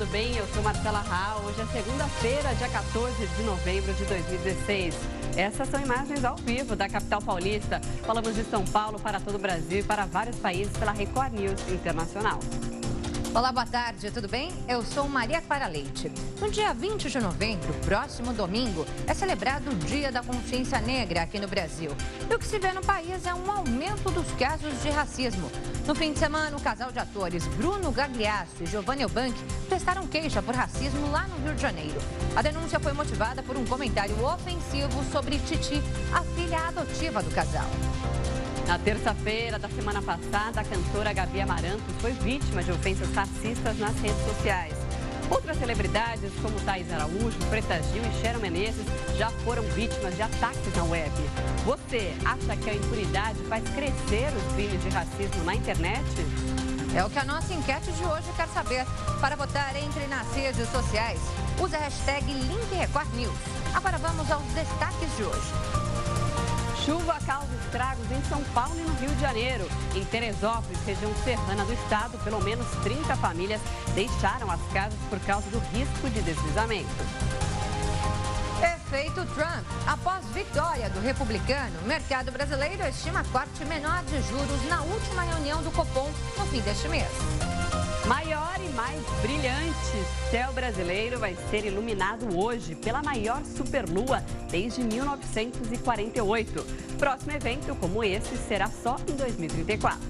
tudo bem? Eu sou Marcela Rá. Hoje é segunda-feira, dia 14 de novembro de 2016. Essas são imagens ao vivo da capital paulista. Falamos de São Paulo para todo o Brasil e para vários países pela Record News Internacional. Olá, boa tarde, tudo bem? Eu sou Maria Clara Leite. No dia 20 de novembro, próximo domingo, é celebrado o Dia da Consciência Negra aqui no Brasil. E o que se vê no país é um aumento dos casos de racismo. No fim de semana, o casal de atores Bruno Gagliasso e Giovanni Eubank prestaram queixa por racismo lá no Rio de Janeiro. A denúncia foi motivada por um comentário ofensivo sobre Titi, a filha adotiva do casal. Na terça-feira da semana passada, a cantora Gabi Amarantos foi vítima de ofensas racistas nas redes sociais. Outras celebridades, como Thaís Araújo, Preta Gil e Sharon Menezes, já foram vítimas de ataques na web. Você acha que a impunidade faz crescer os crimes de racismo na internet? É o que a nossa enquete de hoje quer saber. Para votar, entre nas redes sociais. Use a hashtag #LinkRecordNews. Agora vamos aos destaques de hoje. Chuva causa estragos em São Paulo e no Rio de Janeiro. Em Teresópolis, região serrana do estado, pelo menos 30 famílias deixaram as casas por causa do risco de deslizamento. Efeito Trump. Após vitória do republicano, o mercado brasileiro estima corte menor de juros na última reunião do Copom no fim deste mês. Maior e mais brilhante céu brasileiro vai ser iluminado hoje pela maior superlua desde 1948. Próximo evento como esse será só em 2034.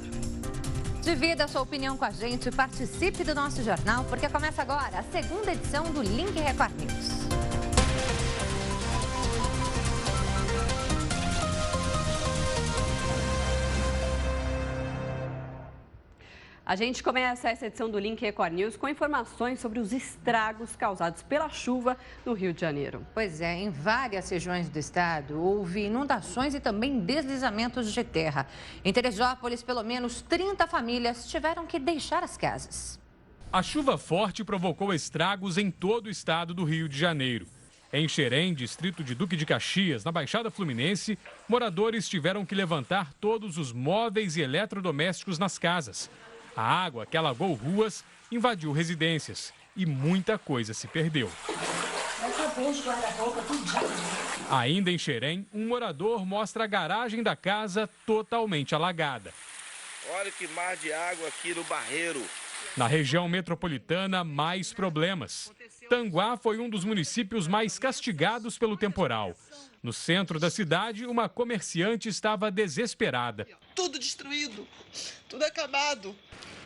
Divida a sua opinião com a gente e participe do nosso jornal, porque começa agora a segunda edição do Link Record News. A gente começa essa edição do Link Record News com informações sobre os estragos causados pela chuva no Rio de Janeiro. Pois é, em várias regiões do estado houve inundações e também deslizamentos de terra. Em Teresópolis, pelo menos 30 famílias tiveram que deixar as casas. A chuva forte provocou estragos em todo o estado do Rio de Janeiro. Em Xerém, distrito de Duque de Caxias, na Baixada Fluminense, moradores tiveram que levantar todos os móveis e eletrodomésticos nas casas. A água que alagou ruas invadiu residências e muita coisa se perdeu. Ainda em Xerém, um morador mostra a garagem da casa totalmente alagada. Olha que mar de água aqui no Barreiro. Na região metropolitana, mais problemas. Tanguá foi um dos municípios mais castigados pelo temporal. No centro da cidade, uma comerciante estava desesperada. Tudo destruído, tudo acabado.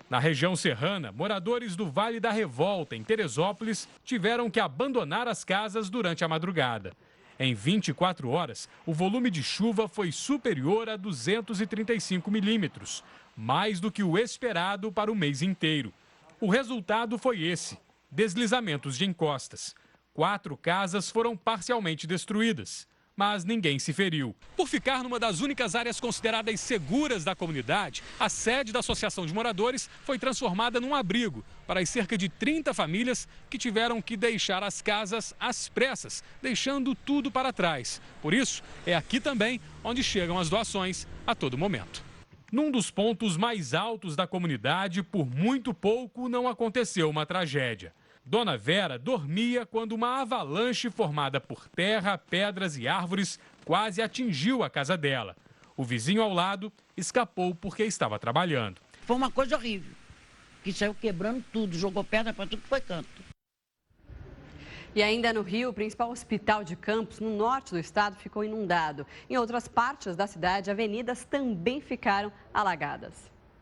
Na região serrana, moradores do Vale da Revolta, em Teresópolis, tiveram que abandonar as casas durante a madrugada. Em 24 horas, o volume de chuva foi superior a 235 milímetros, mais do que o esperado para o mês inteiro. O resultado foi esse: deslizamentos de encostas. 4 casas foram parcialmente destruídas, mas ninguém se feriu. Por ficar numa das únicas áreas consideradas seguras da comunidade, a sede da Associação de Moradores foi transformada num abrigo para as cerca de 30 famílias que tiveram que deixar as casas às pressas, deixando tudo para trás. Por isso, é aqui também onde chegam as doações a todo momento. Num dos pontos mais altos da comunidade, por muito pouco não aconteceu uma tragédia. Dona Vera dormia quando uma avalanche formada por terra, pedras e árvores quase atingiu a casa dela. O vizinho ao lado escapou porque estava trabalhando. Foi uma coisa horrível, que saiu quebrando tudo, jogou pedra para tudo que foi canto. E ainda no Rio, o principal hospital de Campos, no norte do estado, ficou inundado. Em outras partes da cidade, avenidas também ficaram alagadas.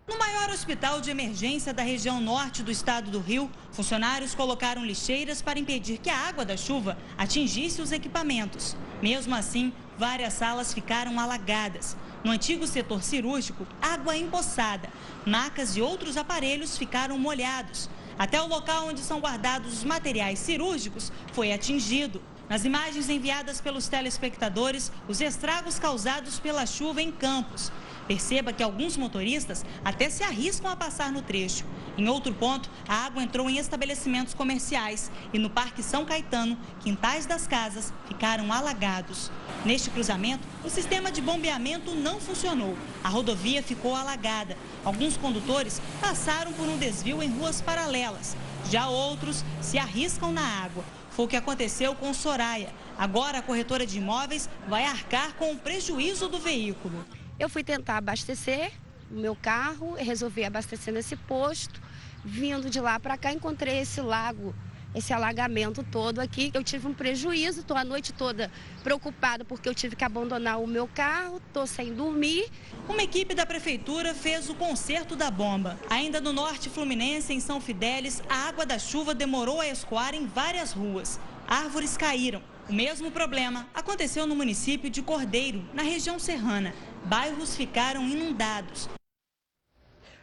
No maior hospital de emergência da região norte do estado do Rio, funcionários colocaram lixeiras para impedir que a água da chuva atingisse os equipamentos. Mesmo assim, várias salas ficaram alagadas. No antigo setor cirúrgico, água empoçada. Macas e outros aparelhos ficaram molhados. Até o local onde são guardados os materiais cirúrgicos foi atingido. Nas imagens enviadas pelos telespectadores, os estragos causados pela chuva em Campos. Perceba que alguns motoristas até se arriscam a passar no trecho. Em outro ponto, a água entrou em estabelecimentos comerciais e no Parque São Caetano, quintais das casas ficaram alagados. Neste cruzamento, o sistema de bombeamento não funcionou. A rodovia ficou alagada. Alguns condutores passaram por um desvio em ruas paralelas. Já outros se arriscam na água. Foi o que aconteceu com Soraya. Agora a corretora de imóveis vai arcar com o prejuízo do veículo. Eu fui tentar abastecer o meu carro, resolvi abastecer nesse posto. Vindo de lá para cá, encontrei esse lago, esse alagamento todo aqui. Eu tive um prejuízo, estou a noite toda preocupada porque eu tive que abandonar o meu carro, estou sem dormir. Uma equipe da prefeitura fez o conserto da bomba. Ainda no norte fluminense, em São Fidélis, a água da chuva demorou a escoar em várias ruas. Árvores caíram. O mesmo problema aconteceu no município de Cordeiro, na região serrana. Bairros ficaram inundados.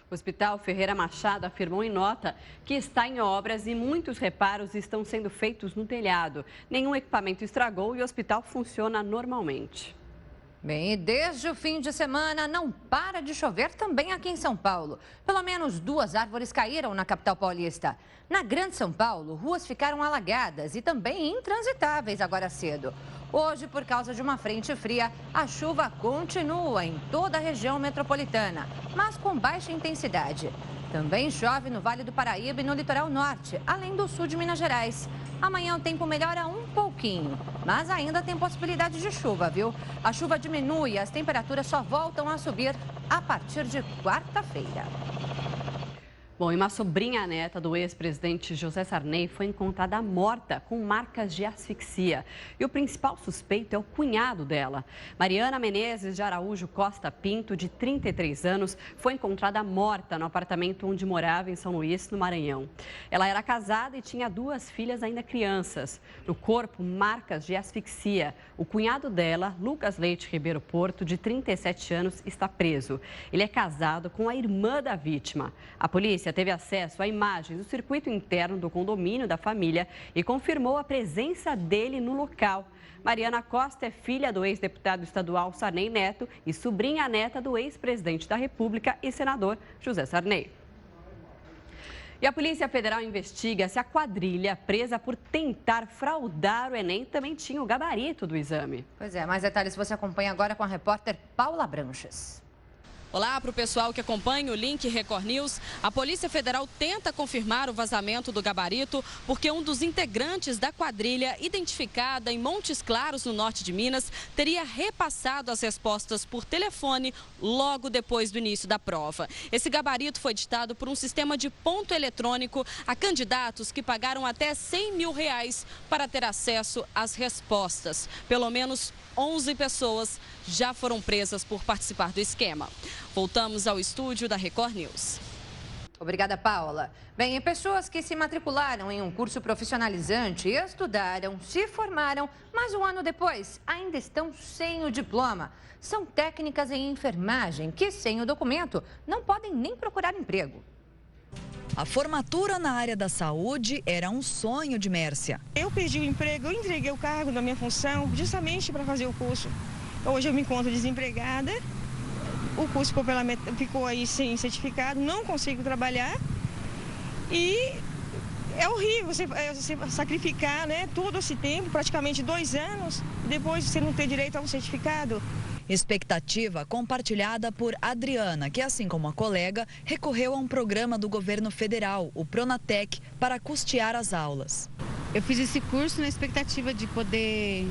O Hospital Ferreira Machado afirmou em nota que está em obras e muitos reparos estão sendo feitos no telhado. Nenhum equipamento estragou e o hospital funciona normalmente. Bem, e desde o fim de semana não para de chover também aqui em São Paulo. Pelo menos 2 árvores caíram na capital paulista. Na Grande São Paulo, ruas ficaram alagadas e também intransitáveis agora cedo. Hoje, por causa de uma frente fria, a chuva continua em toda a região metropolitana, mas com baixa intensidade. Também chove no Vale do Paraíba e no litoral norte, além do sul de Minas Gerais. Amanhã o tempo melhora um pouquinho, mas ainda tem possibilidade de chuva, viu? A chuva diminui e as temperaturas só voltam a subir a partir de quarta-feira. Bom, e uma sobrinha neta do ex-presidente José Sarney foi encontrada morta com marcas de asfixia. E o principal suspeito é o cunhado dela. Mariana Menezes de Araújo Costa Pinto, de 33 anos, foi encontrada morta no apartamento onde morava em São Luís, no Maranhão. Ela era casada e tinha 2 filhas ainda crianças. No corpo, marcas de asfixia. O cunhado dela, Lucas Leite Ribeiro Porto, de 37 anos, está preso. Ele é casado com a irmã da vítima. A polícia teve acesso a imagens do circuito interno do condomínio da família e confirmou a presença dele no local. Mariana Costa é filha do ex-deputado estadual Sarney Neto e sobrinha neta do ex-presidente da República e senador José Sarney. E a Polícia Federal investiga se a quadrilha presa por tentar fraudar o Enem também tinha o gabarito do exame. Pois é, mais detalhes você acompanha agora com a repórter Paula Branches. Olá para o pessoal que acompanha o Link Record News. A Polícia Federal tenta confirmar o vazamento do gabarito porque um dos integrantes da quadrilha, identificada em Montes Claros, no norte de Minas, teria repassado as respostas por telefone logo depois do início da prova. Esse gabarito foi ditado por um sistema de ponto eletrônico a candidatos que pagaram até R$100 mil para ter acesso às respostas. Pelo menos 11 pessoas já foram presas por participar do esquema. Voltamos ao estúdio da Record News. Obrigada, Paula. Bem, e pessoas que se matricularam em um curso profissionalizante, estudaram, se formaram, mas um ano depois ainda estão sem o diploma. São técnicas em enfermagem que, sem o documento, não podem nem procurar emprego. A formatura na área da saúde era um sonho de Mércia. Eu perdi o emprego, eu entreguei o cargo da minha função justamente para fazer o curso. Hoje eu me encontro desempregada, o curso ficou aí sem certificado, não consigo trabalhar e é horrível você sacrificar, né, todo esse tempo, praticamente 2 anos, depois você não ter direito a um certificado. Expectativa compartilhada por Adriana, que, assim como a colega, recorreu a um programa do governo federal, o Pronatec, para custear as aulas. Eu fiz esse curso na expectativa de poder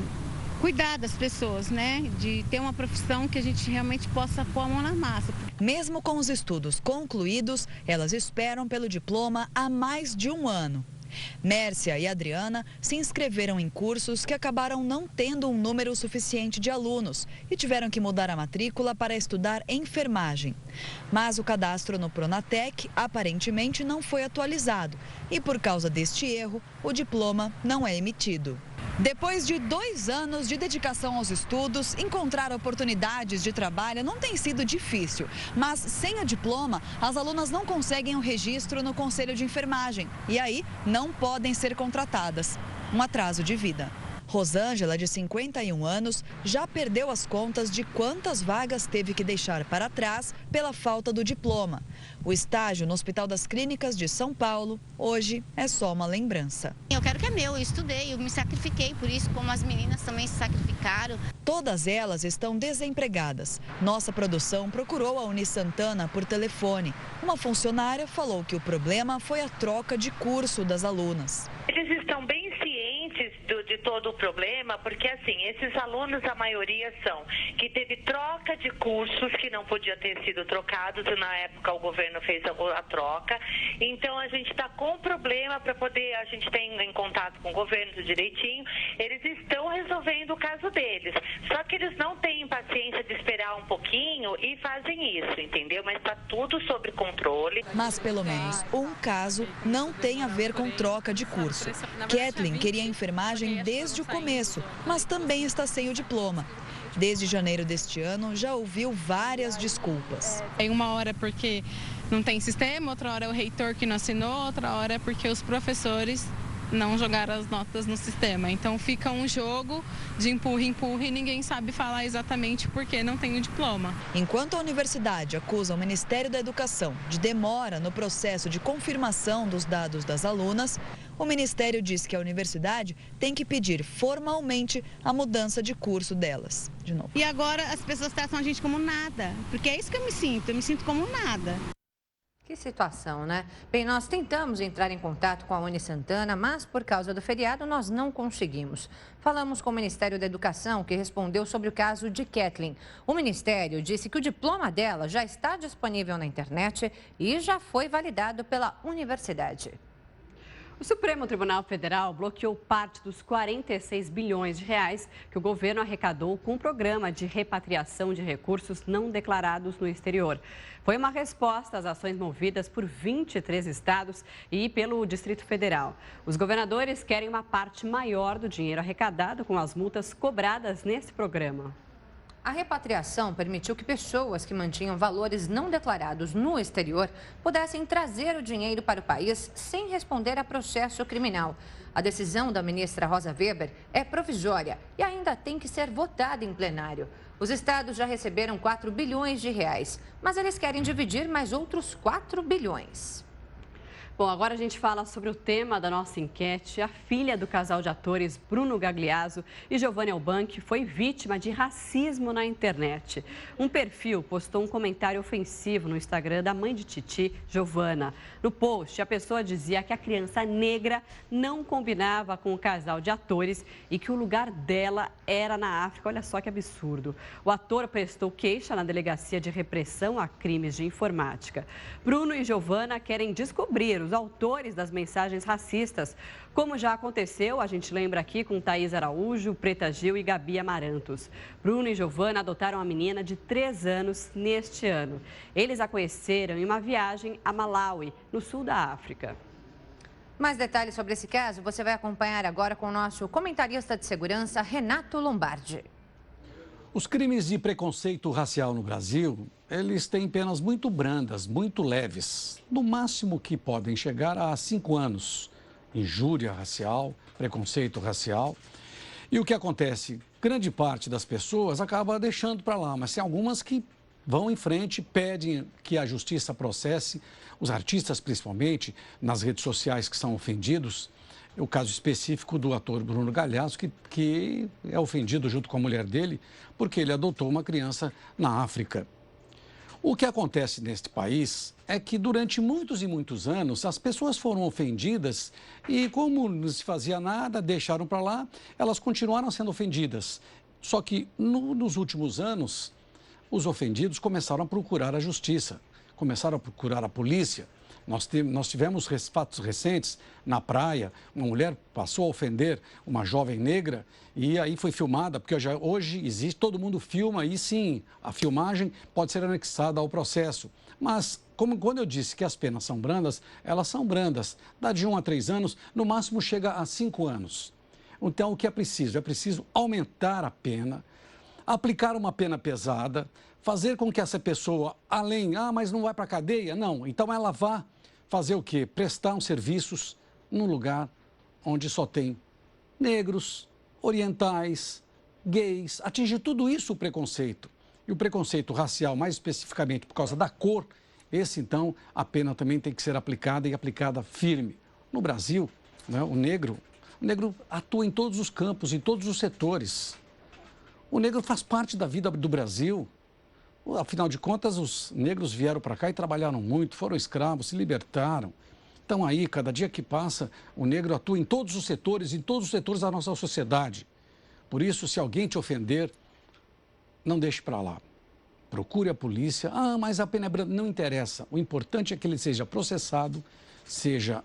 cuidar das pessoas, né? De ter uma profissão que a gente realmente possa pôr a mão na massa. Mesmo com os estudos concluídos, elas esperam pelo diploma há mais de 1 ano. Mércia e Adriana se inscreveram em cursos que acabaram não tendo um número suficiente de alunos e tiveram que mudar a matrícula para estudar enfermagem. Mas o cadastro no Pronatec aparentemente não foi atualizado e, por causa deste erro, o diploma não é emitido. Depois de 2 anos de dedicação aos estudos, encontrar oportunidades de trabalho não tem sido difícil. Mas sem o diploma, as alunas não conseguem o registro no Conselho de Enfermagem e aí não podem ser contratadas. Um atraso de vida. Rosângela, de 51 anos, já perdeu as contas de quantas vagas teve que deixar para trás pela falta do diploma. O estágio no Hospital das Clínicas de São Paulo, hoje, é só uma lembrança. Eu quero que é meu, eu estudei, eu me sacrifiquei por isso, como as meninas também se sacrificaram. Todas elas estão desempregadas. Nossa produção procurou a Unisantana por telefone. Uma funcionária falou que o problema foi a troca de curso das alunas. Eles estão bem cientes de todo o problema, porque assim, esses alunos, a maioria são que teve troca de cursos que não podia ter sido trocados e na época o governo fez a troca. Então a gente está com problema para poder, a gente tem em contato com o governo direitinho, eles estão resolvendo o caso deles. Só que eles não têm paciência de esperar um pouquinho e fazem isso, entendeu? Mas está tudo sob controle. Mas pelo menos um caso não tem a ver com troca de curso. Kathleen queria enfermagem desde o começo, mas também está sem o diploma. Desde janeiro deste ano, já ouviu várias desculpas. Uma hora porque não tem sistema, outra hora é o reitor que não assinou, outra hora é porque os professores não jogaram as notas no sistema. Então fica um jogo de empurra e ninguém sabe falar exatamente por que não tem o diploma. Enquanto a universidade acusa o Ministério da Educação de demora no processo de confirmação dos dados das alunas, o Ministério diz que a universidade tem que pedir formalmente a mudança de curso delas. De novo. E agora as pessoas tratam a gente como nada, porque é isso que eu me sinto como nada. Que situação, né? Bem, nós tentamos entrar em contato com a Unisantana, mas por causa do feriado nós não conseguimos. Falamos com o Ministério da Educação, que respondeu sobre o caso de Kathleen. O Ministério disse que o diploma dela já está disponível na internet e já foi validado pela universidade. O Supremo Tribunal Federal bloqueou parte dos 46 bilhões de reais que o governo arrecadou com o programa de repatriação de recursos não declarados no exterior. Foi uma resposta às ações movidas por 23 estados e pelo Distrito Federal. Os governadores querem uma parte maior do dinheiro arrecadado com as multas cobradas nesse programa. A repatriação permitiu que pessoas que mantinham valores não declarados no exterior pudessem trazer o dinheiro para o país sem responder a processo criminal. A decisão da ministra Rosa Weber é provisória e ainda tem que ser votada em plenário. Os estados já receberam 4 bilhões de reais, mas eles querem dividir mais outros 4 bilhões. Bom, agora a gente fala sobre o tema da nossa enquete. A filha do casal de atores Bruno Gagliasso e Giovanna Elbank foi vítima de racismo na internet. Um perfil postou um comentário ofensivo no Instagram da mãe de Titi, Giovanna. No post, a pessoa dizia que a criança negra não combinava com o casal de atores e que o lugar dela era na África. Olha só que absurdo. O ator prestou queixa na Delegacia de Repressão a Crimes de Informática. Bruno e Giovanna querem descobrir os autores das mensagens racistas, como já aconteceu, a gente lembra aqui com Thaís Araújo, Preta Gil e Gabi Amarantos. Bruno e Giovanna adotaram a menina de 3 anos neste ano. Eles a conheceram em uma viagem a Malawi, no sul da África. Mais detalhes sobre esse caso você vai acompanhar agora com o nosso comentarista de segurança, Renato Lombardi. Os crimes de preconceito racial no Brasil, eles têm penas muito brandas, muito leves. No máximo que podem chegar a 5 anos. Injúria racial, preconceito racial. E o que acontece? Grande parte das pessoas acaba deixando para lá, mas tem algumas que vão em frente, pedem que a justiça processe, os artistas principalmente, nas redes sociais que são ofendidos. O caso específico do ator Bruno Gagliasso, que é ofendido junto com a mulher dele, porque ele adotou uma criança na África. O que acontece neste país é que durante muitos e muitos anos as pessoas foram ofendidas e como não se fazia nada, deixaram para lá, elas continuaram sendo ofendidas. Só que nos últimos anos, os ofendidos começaram a procurar a justiça, começaram a procurar a polícia. Nós tivemos fatos recentes na praia, uma mulher passou a ofender uma jovem negra e aí foi filmada, porque hoje existe, todo mundo filma e sim, a filmagem pode ser anexada ao processo. Mas, quando eu disse que as penas são brandas, elas são brandas, dá de 1 a 3 anos, no máximo chega a 5 anos. Então, o que é preciso? É preciso aumentar a pena, aplicar uma pena pesada, fazer com que essa pessoa, mas não vai para a cadeia? Não, então ela vá fazer o quê? Prestar uns serviços num lugar onde só tem negros, orientais, gays, atinge tudo isso o preconceito. E o preconceito racial, mais especificamente por causa da cor, esse então a pena também tem que ser aplicada e aplicada firme. No Brasil, né, o negro atua em todos os campos, em todos os setores. O negro faz parte da vida do Brasil. Afinal de contas, os negros vieram para cá e trabalharam muito, foram escravos, se libertaram. Então aí, cada dia que passa, o negro atua em todos os setores da nossa sociedade. Por isso, se alguém te ofender, não deixe para lá. Procure a polícia. Ah, mas a pena é branda. Não interessa. O importante é que ele seja processado, seja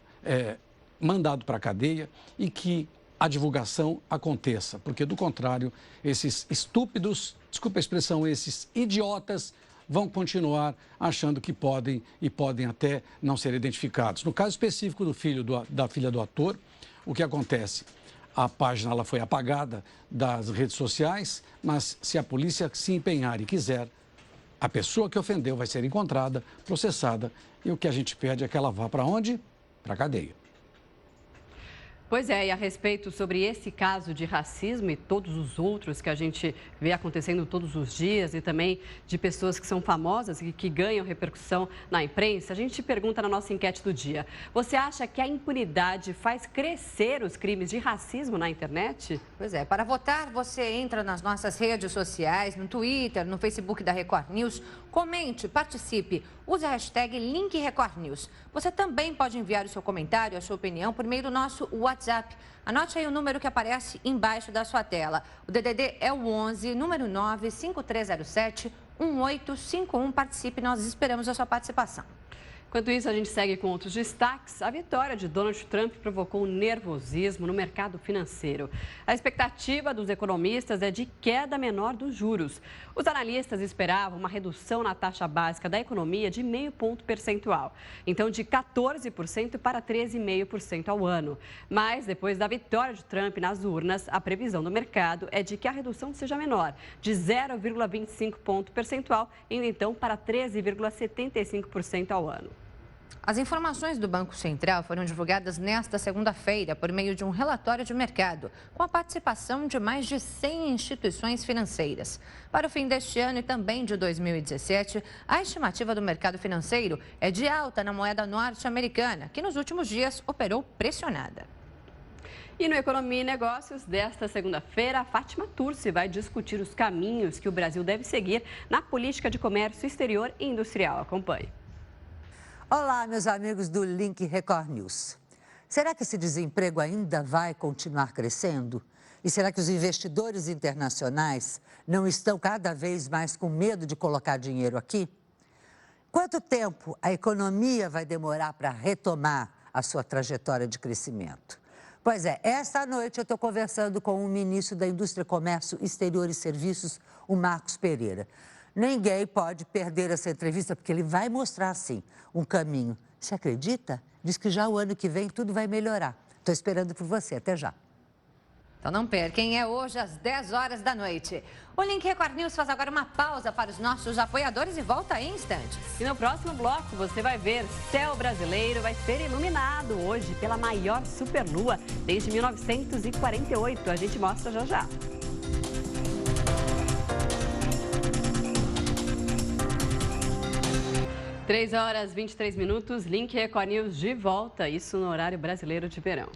mandado para a cadeia e que a divulgação aconteça. Porque, do contrário, esses estúpidos, desculpa a expressão, esses idiotas vão continuar achando que podem e podem até não ser identificados. No caso específico da filha do ator, o que acontece? A página ela foi apagada das redes sociais, mas se a polícia se empenhar e quiser, a pessoa que ofendeu vai ser encontrada, processada e o que a gente pede é que ela vá para onde? Para a cadeia. Pois é, e a respeito sobre esse caso de racismo e todos os outros que a gente vê acontecendo todos os dias e também de pessoas que são famosas e que ganham repercussão na imprensa, a gente pergunta na nossa enquete do dia: você acha que a impunidade faz crescer os crimes de racismo na internet? Pois é, para votar você entra nas nossas redes sociais, no Twitter, no Facebook da Record News, comente, participe, use a hashtag #LinkRecordNews. Você também pode enviar o seu comentário, a sua opinião por meio do nosso WhatsApp. Anote aí o número que aparece embaixo da sua tela. O DDD é o 11, número 95307-1851. Participe, nós esperamos a sua participação. Enquanto isso, a gente segue com outros destaques. A vitória de Donald Trump provocou nervosismo no mercado financeiro. A expectativa dos economistas é de queda menor dos juros. Os analistas esperavam uma redução na taxa básica da economia de 0,5 ponto percentual, então de 14% para 13,5% ao ano. Mas, depois da vitória de Trump nas urnas, a previsão do mercado é de que a redução seja menor, de 0,25 ponto percentual, indo então para 13,75% ao ano. As informações do Banco Central foram divulgadas nesta segunda-feira por meio de um relatório de mercado, com a participação de mais de 100 instituições financeiras. Para o fim deste ano e também de 2017, a estimativa do mercado financeiro é de alta na moeda norte-americana, que nos últimos dias operou pressionada. E no Economia e Negócios desta segunda-feira, a Fátima Turci vai discutir os caminhos que o Brasil deve seguir na política de comércio exterior e industrial. Acompanhe. Olá, meus amigos do Link Record News. Será que esse desemprego ainda vai continuar crescendo? E será que os investidores internacionais não estão cada vez mais com medo de colocar dinheiro aqui? Quanto tempo a economia vai demorar para retomar a sua trajetória de crescimento? Pois é, esta noite eu estou conversando com o ministro da Indústria, Comércio, Exterior e Serviços, o Marcos Pereira. Ninguém pode perder essa entrevista, porque ele vai mostrar, sim, um caminho. Você acredita? Diz que já o ano que vem tudo vai melhorar. Estou esperando por você. Até já. Então não perca, quem é hoje às 10 horas da noite. O Link Record News faz agora uma pausa para os nossos apoiadores e volta em instantes. E no próximo bloco você vai ver céu brasileiro vai ser iluminado hoje pela maior superlua desde 1948. A gente mostra já já. 3h23, Link Record News de volta, isso no horário brasileiro de verão.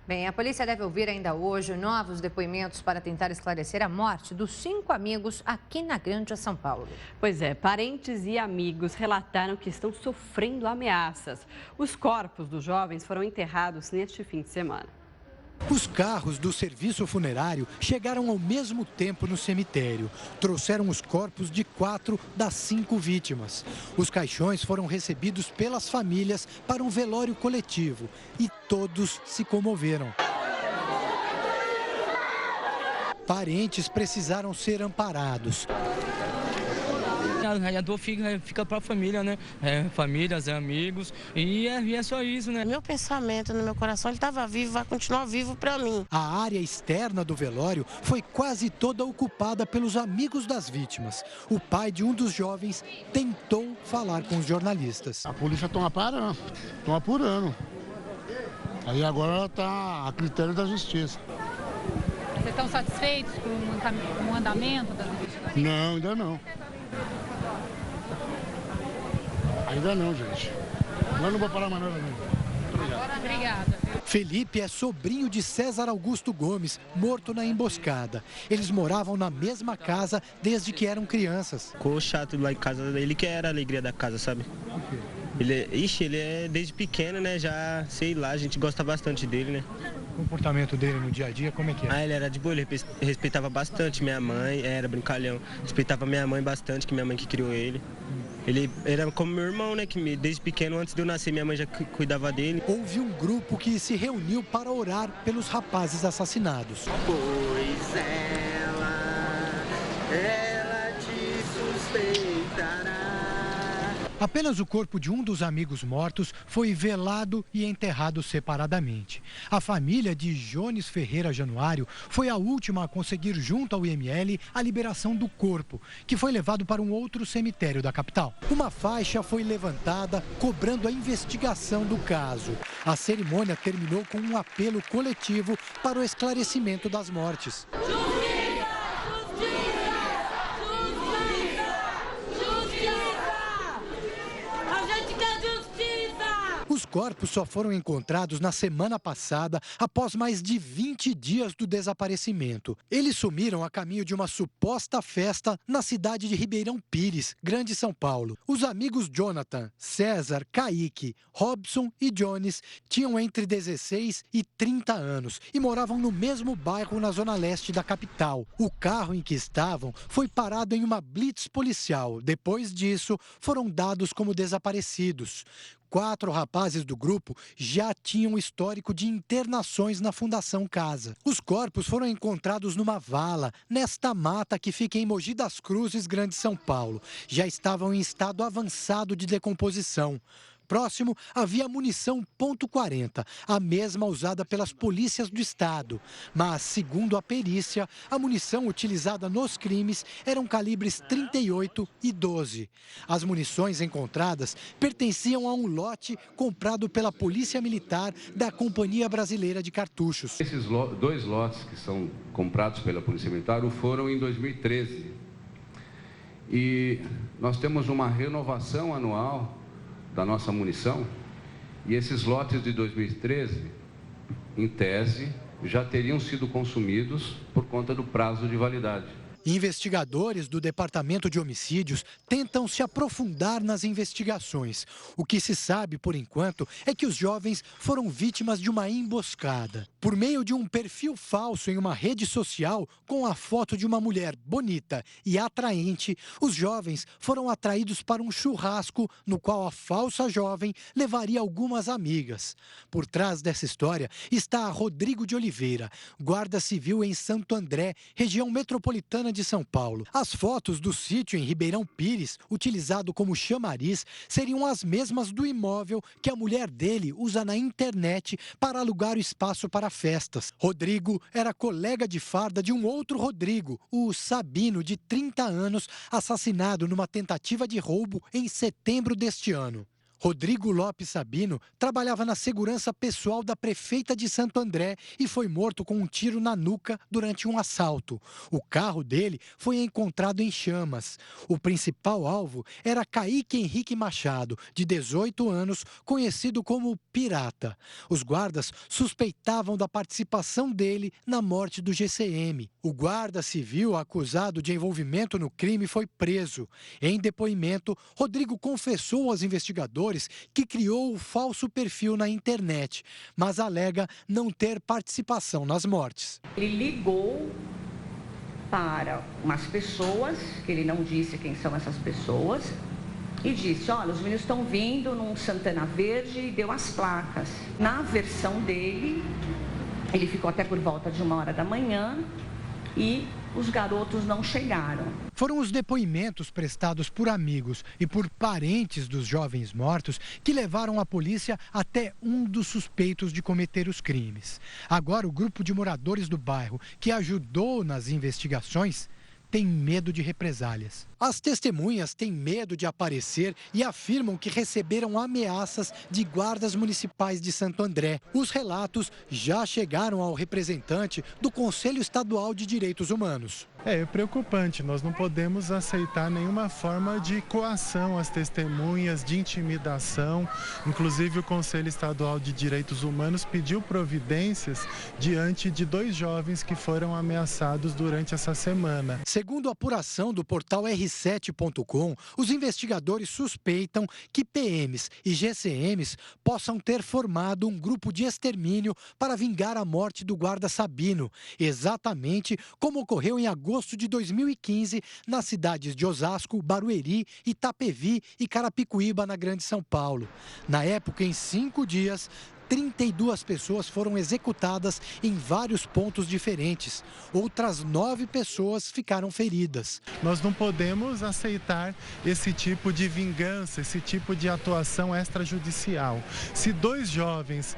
Bem, a polícia deve ouvir ainda hoje novos depoimentos para tentar esclarecer a morte dos 5 amigos aqui na Grande São Paulo. Pois é, parentes e amigos relataram que estão sofrendo ameaças. Os corpos dos jovens foram enterrados neste fim de semana. Os carros do serviço funerário chegaram ao mesmo tempo no cemitério. Trouxeram os corpos de 4 das 5 vítimas. Os caixões foram recebidos pelas famílias para um velório coletivo e todos se comoveram. Parentes precisaram ser amparados. A dor fica para a família, né? Famílias, amigos, e é só isso, né? Meu pensamento no meu coração, ele estava vivo, vai continuar vivo para mim. A área externa do velório foi quase toda ocupada pelos amigos das vítimas. O pai de um dos jovens tentou falar com os jornalistas. A polícia estão apurando. Aí agora está a critério da justiça. Vocês estão satisfeitos com o andamento das investigações? Não, ainda não. Ainda não, gente. Mas não vou parar mais nada, não. Muito obrigado. Obrigada. Felipe é sobrinho de César Augusto Gomes, morto na emboscada. Eles moravam na mesma casa desde que eram crianças. Ficou chato lá em casa, ele que era a alegria da casa, sabe? Ele é desde pequeno, né? Já, sei lá, a gente gosta bastante dele, né? O comportamento dele no dia a dia, como é que é? Ele era de boa, ele respeitava bastante minha mãe, era brincalhão. Respeitava minha mãe bastante, que minha mãe que criou ele. Ele era como meu irmão, né? Que desde pequeno, antes de eu nascer, minha mãe já cuidava dele. Houve um grupo que se reuniu para orar pelos rapazes assassinados. Pois ela te sustentará. Apenas o corpo de um dos amigos mortos foi velado e enterrado separadamente. A família de Jones Ferreira Januário foi a última a conseguir, junto ao IML, a liberação do corpo, que foi levado para um outro cemitério da capital. Uma faixa foi levantada, cobrando a investigação do caso. A cerimônia terminou com um apelo coletivo para o esclarecimento das mortes. Os corpos só foram encontrados na semana passada, após mais de 20 dias do desaparecimento. Eles sumiram a caminho de uma suposta festa na cidade de Ribeirão Pires, Grande São Paulo. Os amigos Jonathan, César, Kaique, Robson e Jones tinham entre 16 e 30 anos e moravam no mesmo bairro na zona leste da capital. O carro em que estavam foi parado em uma blitz policial. Depois disso, foram dados como desaparecidos. 4 rapazes do grupo já tinham histórico de internações na Fundação Casa. Os corpos foram encontrados numa vala, nesta mata que fica em Mogi das Cruzes, Grande São Paulo. Já estavam em estado avançado de decomposição. Próximo havia munição .40, a mesma usada pelas polícias do estado. Mas, segundo a perícia, a munição utilizada nos crimes eram calibres 38 e 12. As munições encontradas pertenciam a um lote comprado pela Polícia Militar da Companhia Brasileira de Cartuchos. Esses 2 lotes que são comprados pela Polícia Militar foram em 2013. E nós temos uma renovação anual da nossa munição, e esses lotes de 2013, em tese, já teriam sido consumidos por conta do prazo de validade. Investigadores do Departamento de Homicídios tentam se aprofundar nas investigações. O que se sabe, por enquanto, é que os jovens foram vítimas de uma emboscada. Por meio de um perfil falso em uma rede social, com a foto de uma mulher bonita e atraente, os jovens foram atraídos para um churrasco no qual a falsa jovem levaria algumas amigas. Por trás dessa história está Rodrigo de Oliveira, guarda civil em Santo André, região metropolitana de São Paulo. As fotos do sítio em Ribeirão Pires, utilizado como chamariz, seriam as mesmas do imóvel que a mulher dele usa na internet para alugar o espaço para festas. Rodrigo era colega de farda de um outro Rodrigo, o Sabino, de 30 anos, assassinado numa tentativa de roubo em setembro deste ano. Rodrigo Lopes Sabino trabalhava na segurança pessoal da prefeita de Santo André e foi morto com um tiro na nuca durante um assalto. O carro dele foi encontrado em chamas. O principal alvo era Kaique Henrique Machado, de 18 anos, conhecido como Pirata. Os guardas suspeitavam da participação dele na morte do GCM. O guarda civil acusado de envolvimento no crime foi preso. Em depoimento, Rodrigo confessou aos investigadores que criou o falso perfil na internet, mas alega não ter participação nas mortes. Ele ligou para umas pessoas, que ele não disse quem são essas pessoas, e disse: olha, os meninos estão vindo num Santana Verde, e deu as placas. Na versão dele, ele ficou até por volta de 1h da manhã e os garotos não chegaram. Foram os depoimentos prestados por amigos e por parentes dos jovens mortos que levaram a polícia até um dos suspeitos de cometer os crimes. Agora, o grupo de moradores do bairro que ajudou nas investigações tem medo de represálias. As testemunhas têm medo de aparecer e afirmam que receberam ameaças de guardas municipais de Santo André. Os relatos já chegaram ao representante do Conselho Estadual de Direitos Humanos. É preocupante, nós não podemos aceitar nenhuma forma de coação às testemunhas, de intimidação. Inclusive, o Conselho Estadual de Direitos Humanos pediu providências diante de 2 jovens que foram ameaçados durante essa semana. Segundo a apuração do portal R7.com, os investigadores suspeitam que PMs e GCMs possam ter formado um grupo de extermínio para vingar a morte do guarda Sabino, exatamente como ocorreu em agosto de 2015 nas cidades de Osasco, Barueri, Itapevi e Carapicuíba, na Grande São Paulo. Na época, em 5 dias, 32 pessoas foram executadas em vários pontos diferentes. Outras 9 pessoas ficaram feridas. Nós não podemos aceitar esse tipo de vingança, esse tipo de atuação extrajudicial. Se 2 jovens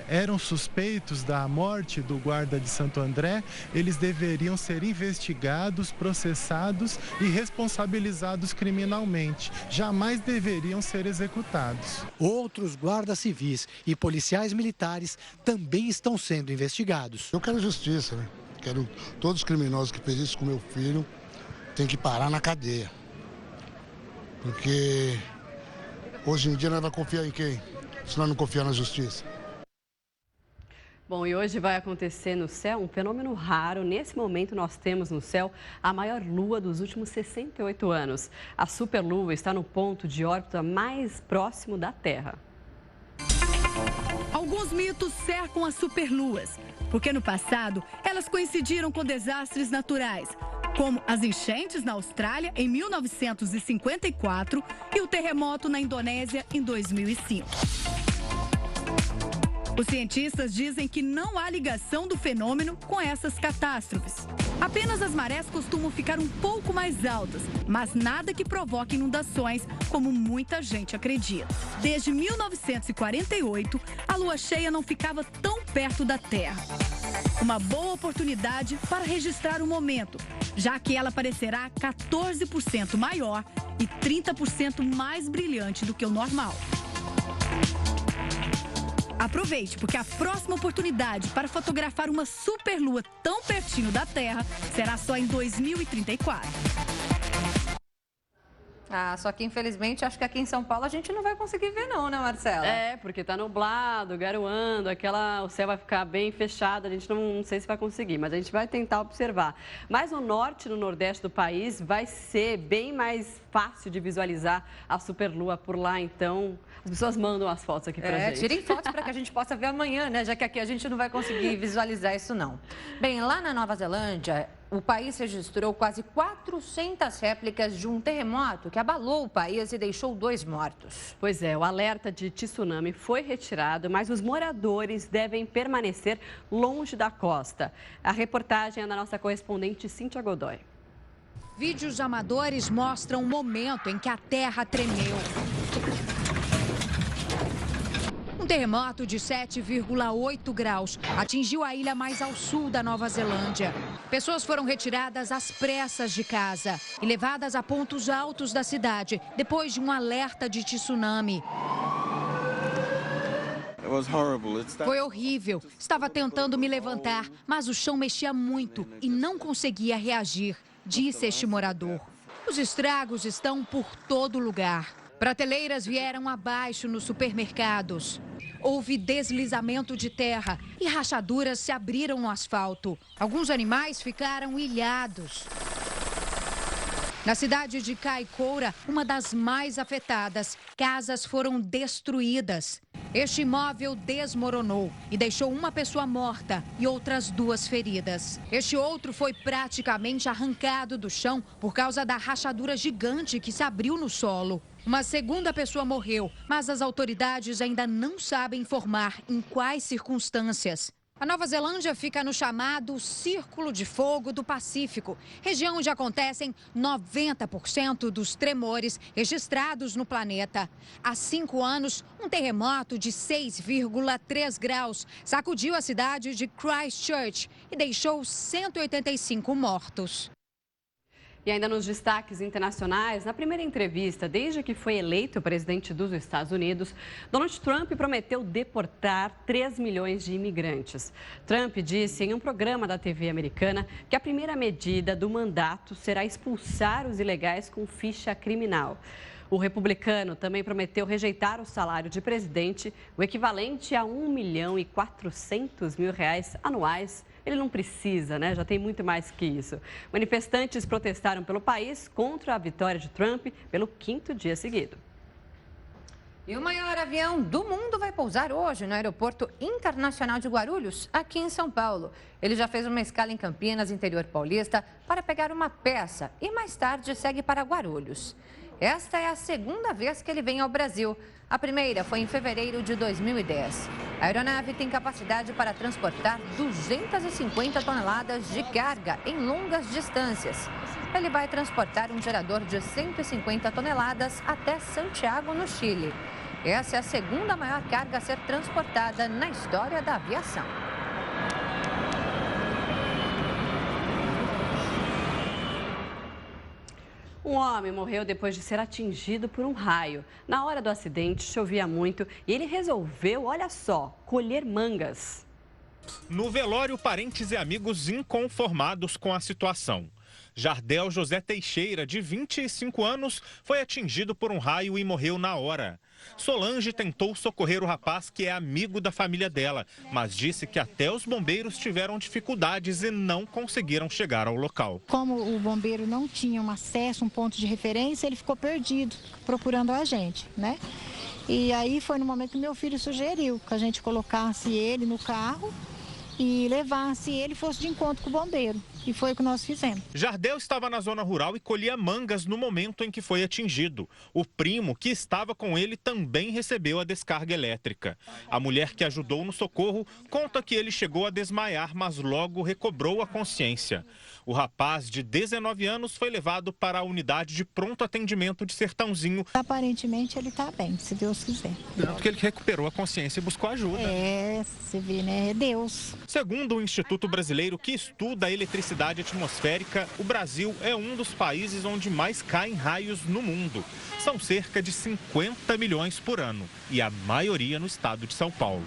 eram suspeitos da morte do guarda de Santo André, eles deveriam ser investigados, processados e responsabilizados criminalmente. Jamais deveriam ser executados. Outros guardas civis e policiais militares também estão sendo investigados. Eu quero justiça, né? Quero todos os criminosos que fez isso com meu filho tem que parar na cadeia. Porque hoje em dia nós vamos confiar em quem? Se nós não confiar na justiça. Bom, e hoje vai acontecer no céu um fenômeno raro. Nesse momento, nós temos no céu a maior lua dos últimos 68 anos. A superlua está no ponto de órbita mais próximo da Terra. Alguns mitos cercam as superluas, porque no passado elas coincidiram com desastres naturais, como as enchentes na Austrália em 1954 e o terremoto na Indonésia em 2005. Os cientistas dizem que não há ligação do fenômeno com essas catástrofes. Apenas as marés costumam ficar um pouco mais altas, mas nada que provoque inundações, como muita gente acredita. Desde 1948, a lua cheia não ficava tão perto da Terra. Uma boa oportunidade para registrar o momento, já que ela parecerá 14% maior e 30% mais brilhante do que o normal. Aproveite, porque a próxima oportunidade para fotografar uma superlua tão pertinho da Terra será só em 2034. Só que infelizmente acho que aqui em São Paulo a gente não vai conseguir ver não, né, Marcela? É, porque tá nublado, garoando, o céu vai ficar bem fechado, a gente não sei se vai conseguir, mas a gente vai tentar observar. Mas no norte e no nordeste do país vai ser bem mais fácil de visualizar a superlua por lá, então as pessoas mandam as fotos aqui pra gente. Tirem fotos para que a gente possa ver amanhã, né, já que aqui a gente não vai conseguir visualizar isso não. Bem, lá na Nova Zelândia, o país registrou quase 400 réplicas de um terremoto que abalou o país e deixou 2 mortos. Pois é, o alerta de tsunami foi retirado, mas os moradores devem permanecer longe da costa. A reportagem é da nossa correspondente Cíntia Godoy. Vídeos amadores mostram o momento em que a terra tremeu. Um terremoto de 7,8 graus atingiu a ilha mais ao sul da Nova Zelândia. Pessoas foram retiradas às pressas de casa e levadas a pontos altos da cidade, depois de um alerta de tsunami. Foi horrível. Estava tentando me levantar, mas o chão mexia muito e não conseguia reagir, disse este morador. Os estragos estão por todo lugar. Prateleiras vieram abaixo nos supermercados. Houve deslizamento de terra e rachaduras se abriram no asfalto. Alguns animais ficaram ilhados. Na cidade de Kaikoura, uma das mais afetadas, casas foram destruídas. Este imóvel desmoronou e deixou uma pessoa morta e outras 2 feridas. Este outro foi praticamente arrancado do chão por causa da rachadura gigante que se abriu no solo. Uma segunda pessoa morreu, mas as autoridades ainda não sabem informar em quais circunstâncias. A Nova Zelândia fica no chamado Círculo de Fogo do Pacífico, região onde acontecem 90% dos tremores registrados no planeta. Há 5 anos, um terremoto de 6,3 graus sacudiu a cidade de Christchurch e deixou 185 mortos. E ainda nos destaques internacionais, na primeira entrevista, desde que foi eleito presidente dos Estados Unidos, Donald Trump prometeu deportar 3 milhões de imigrantes. Trump disse em um programa da TV americana que a primeira medida do mandato será expulsar os ilegais com ficha criminal. O republicano também prometeu rejeitar o salário de presidente, o equivalente a R$ 1.400.000 anuais. Ele não precisa, né? Já tem muito mais que isso. Manifestantes protestaram pelo país contra a vitória de Trump pelo 5º dia seguido. E o maior avião do mundo vai pousar hoje no Aeroporto Internacional de Guarulhos, aqui em São Paulo. Ele já fez uma escala em Campinas, interior paulista, para pegar uma peça e mais tarde segue para Guarulhos. Esta é a segunda vez que ele vem ao Brasil. A primeira foi em fevereiro de 2010. A aeronave tem capacidade para transportar 250 toneladas de carga em longas distâncias. Ele vai transportar um gerador de 150 toneladas até Santiago, no Chile. Essa é a segunda maior carga a ser transportada na história da aviação. Um homem morreu depois de ser atingido por um raio. Na hora do acidente, chovia muito e ele resolveu, olha só, colher mangas. No velório, parentes e amigos inconformados com a situação. Jardel José Teixeira, de 25 anos, foi atingido por um raio e morreu na hora. Solange tentou socorrer o rapaz, que é amigo da família dela, mas disse que até os bombeiros tiveram dificuldades e não conseguiram chegar ao local. Como o bombeiro não tinha um acesso, um ponto de referência, ele ficou perdido, procurando a gente, né? E aí foi no momento que meu filho sugeriu que a gente colocasse ele no carro e levasse ele, fosse de encontro com o bombeiro. E foi o que nós fizemos. Jardel estava na zona rural e colhia mangas no momento em que foi atingido. O primo, que estava com ele, também recebeu a descarga elétrica. A mulher que ajudou no socorro conta que ele chegou a desmaiar, mas logo recobrou a consciência. O rapaz, de 19 anos, foi levado para a unidade de pronto atendimento de Sertãozinho. Aparentemente ele está bem, se Deus quiser. Tanto que ele recuperou a consciência e buscou ajuda. É, você vê, né? É Deus. Segundo o Instituto Brasileiro que estuda a eletricidade atmosférica, o Brasil é um dos países onde mais caem raios no mundo. São cerca de 50 milhões por ano e a maioria no estado de São Paulo.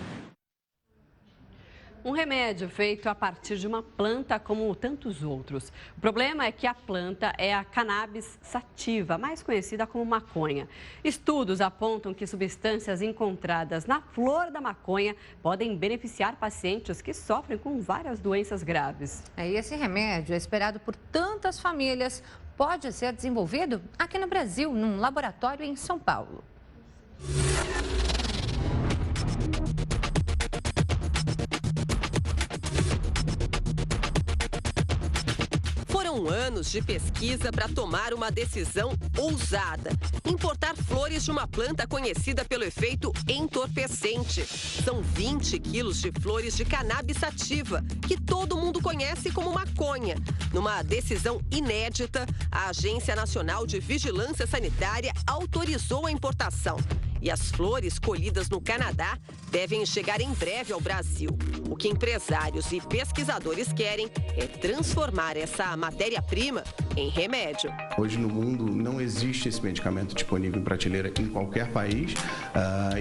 Um remédio feito a partir de uma planta como tantos outros. O problema é que a planta é a cannabis sativa, mais conhecida como maconha. Estudos apontam que substâncias encontradas na flor da maconha podem beneficiar pacientes que sofrem com várias doenças graves. E esse remédio é esperado por tantas famílias. Pode ser desenvolvido aqui no Brasil, num laboratório em São Paulo. Foram anos de pesquisa para tomar uma decisão ousada: importar flores de uma planta conhecida pelo efeito entorpecente. São 20 quilos de flores de cannabis sativa, que todo mundo conhece como maconha. Numa decisão inédita, a Agência Nacional de Vigilância Sanitária autorizou a importação. E as flores colhidas no Canadá devem chegar em breve ao Brasil. O que empresários e pesquisadores querem é transformar essa matéria-prima em remédio. Hoje no mundo não existe esse medicamento disponível em prateleira em qualquer país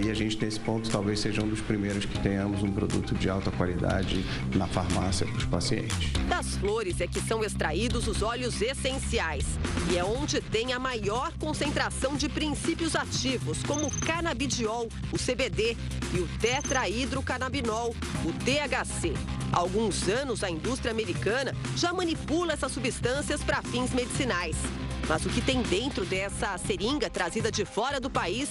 e a gente nesse ponto talvez seja um dos primeiros que tenhamos um produto de alta qualidade na farmácia para os pacientes. Das flores é que são extraídos os óleos essenciais e é onde tem a maior concentração de princípios ativos, como o canabidiol, o CBD, e o tetrahidrocannabinol, o THC. Há alguns anos, a indústria americana já manipula essas substâncias para fins medicinais. Mas o que tem dentro dessa seringa trazida de fora do país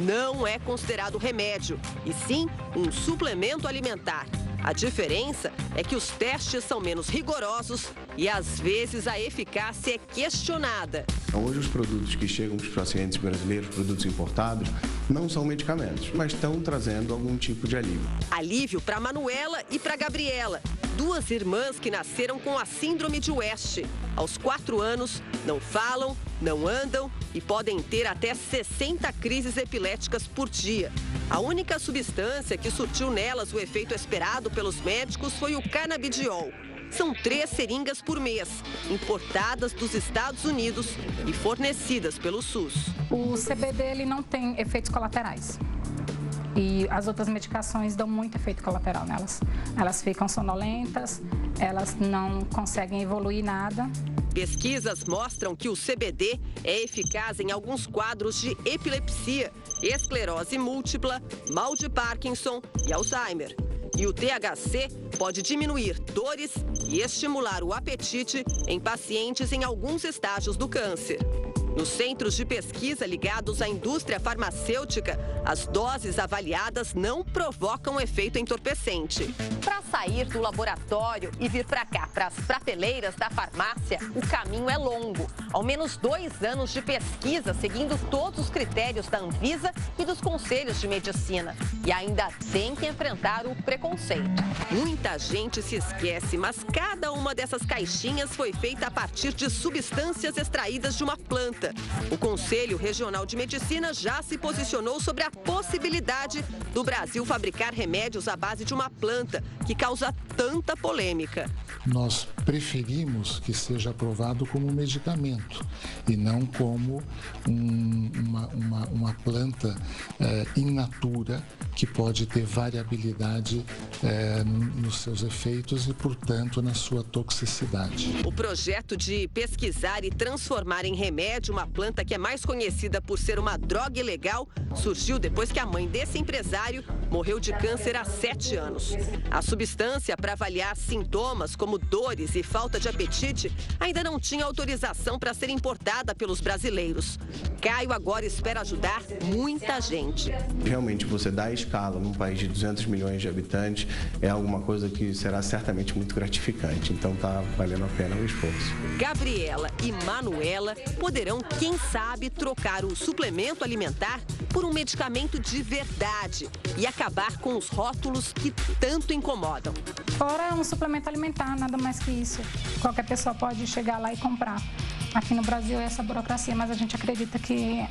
não é considerado remédio, e sim um suplemento alimentar. A diferença é que os testes são menos rigorosos e, às vezes, a eficácia é questionada. Hoje, os produtos que chegam para os pacientes brasileiros, produtos importados, não são medicamentos, mas estão trazendo algum tipo de alívio. Alívio para Manuela e para Gabriela, duas irmãs que nasceram com a síndrome de West. Aos 4 anos, não falam, não andam e podem ter até 60 crises epiléticas por dia. A única substância que surtiu nelas o efeito esperado pelos médicos foi o canabidiol. são 3 seringas por mês, importadas dos Estados Unidos e fornecidas pelo SUS. O CBD ele não tem efeitos colaterais. E as outras medicações dão muito efeito colateral nelas. Elas ficam sonolentas, elas não conseguem evoluir nada. Pesquisas mostram que o CBD é eficaz em alguns quadros de epilepsia, esclerose múltipla, mal de Parkinson e Alzheimer. E o THC pode diminuir dores e estimular o apetite em pacientes em alguns estágios do câncer. Nos centros de pesquisa ligados à indústria farmacêutica, as doses avaliadas não provocam efeito entorpecente. Para sair do laboratório e vir para cá, para as prateleiras da farmácia, o caminho é longo. Ao menos 2 anos de pesquisa, seguindo todos os critérios da Anvisa e dos conselhos de medicina. E ainda tem que enfrentar o preconceito. Muita gente se esquece, mas cada uma dessas caixinhas foi feita a partir de substâncias extraídas de uma planta. O Conselho Regional de Medicina já se posicionou sobre a possibilidade do Brasil fabricar remédios à base de uma planta que causa tanta polêmica. Nós preferimos que seja aprovado como um medicamento e não como uma planta in natura que pode ter variabilidade nos seus efeitos e, portanto, na sua toxicidade. O projeto de pesquisar e transformar em remédio uma planta que é mais conhecida por ser uma droga ilegal surgiu depois que a mãe desse empresário morreu de câncer há 7 anos. A substância para avaliar sintomas como dores e falta de apetite ainda não tinha autorização para ser importada pelos brasileiros. Caio agora espera ajudar muita gente. Realmente, você dá escala num país de 200 milhões de habitantes é alguma coisa que será certamente muito gratificante. Então, está valendo a pena o esforço. Gabriela e Manuela poderão, quem sabe, trocar o suplemento alimentar por um medicamento de verdade e acabar com os rótulos que tanto incomodam. Fora um suplemento alimentar, nada mais que isso. Qualquer pessoa pode chegar lá e comprar. Aqui no Brasil é essa burocracia, mas a gente acredita que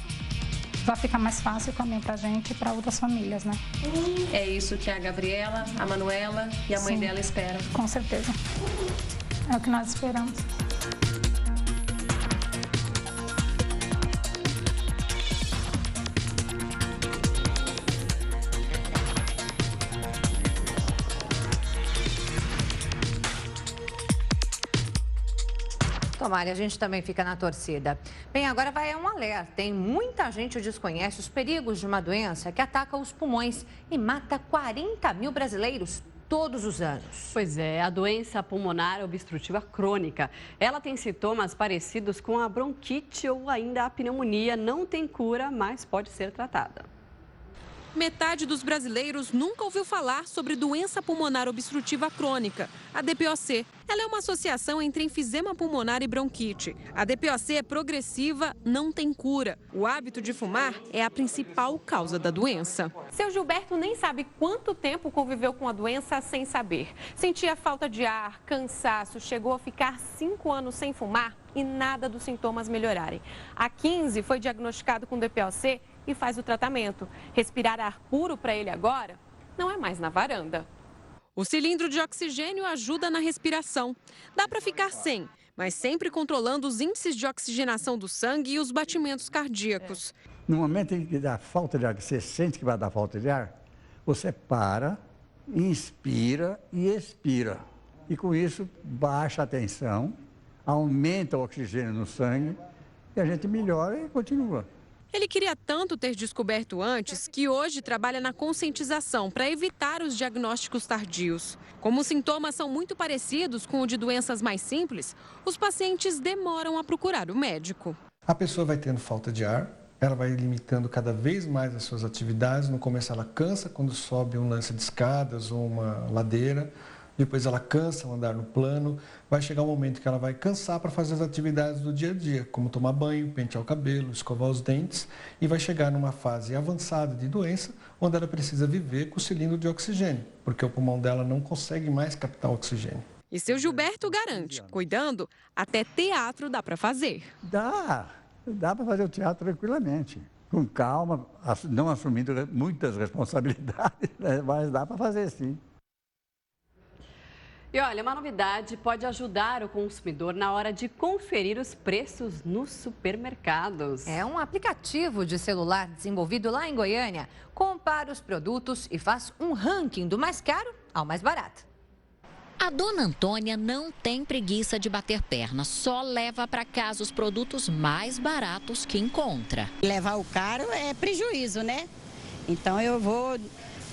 vai ficar mais fácil também pra gente e para outras famílias, né? É isso que a Gabriela, a Manuela e a mãe dela esperam. Com certeza. É o que nós esperamos. Tomara, a gente também fica na torcida. Bem, agora vai um alerta. Tem muita gente que desconhece os perigos de uma doença que ataca os pulmões e mata 40 mil brasileiros todos os anos. Pois é, a doença pulmonar obstrutiva crônica. Ela tem sintomas parecidos com a bronquite ou ainda a pneumonia. Não tem cura, mas pode ser tratada. Metade dos brasileiros nunca ouviu falar sobre doença pulmonar obstrutiva crônica, a DPOC. Ela é uma associação entre enfisema pulmonar e bronquite. A DPOC é progressiva, não tem cura. O hábito de fumar é a principal causa da doença. Seu Gilberto nem sabe quanto tempo conviveu com a doença sem saber. Sentia falta de ar, cansaço, chegou a ficar 5 anos sem fumar e nada dos sintomas melhorarem. Há 15 foi diagnosticado com DPOC e faz o tratamento. Respirar ar puro para ele agora não é mais na varanda. O cilindro de oxigênio ajuda na respiração. Dá para ficar sem, mas sempre controlando os índices de oxigenação do sangue e os batimentos cardíacos. No momento em que dá falta de ar, que você sente que vai dar falta de ar, você para, inspira e expira. E com isso baixa a tensão, aumenta o oxigênio no sangue e a gente melhora e continua. Ele queria tanto ter descoberto antes que hoje trabalha na conscientização para evitar os diagnósticos tardios. Como os sintomas são muito parecidos com o de doenças mais simples, os pacientes demoram a procurar o médico. A pessoa vai tendo falta de ar, ela vai limitando cada vez mais as suas atividades. No começo ela cansa quando sobe um lance de escadas ou uma ladeira. Depois ela cansa ao andar no plano, vai chegar um momento que ela vai cansar para fazer as atividades do dia a dia, como tomar banho, pentear o cabelo, escovar os dentes, e vai chegar numa fase avançada de doença, onde ela precisa viver com o cilindro de oxigênio, porque o pulmão dela não consegue mais captar oxigênio. E seu Gilberto garante, cuidando, até teatro dá para fazer. Dá para fazer o teatro tranquilamente, com calma, não assumindo muitas responsabilidades, mas dá para fazer sim. E olha, uma novidade pode ajudar o consumidor na hora de conferir os preços nos supermercados. É um aplicativo de celular desenvolvido lá em Goiânia. Compara os produtos e faz um ranking do mais caro ao mais barato. A dona Antônia não tem preguiça de bater perna, só leva para casa os produtos mais baratos que encontra. Levar o caro é prejuízo, né? Então eu vou...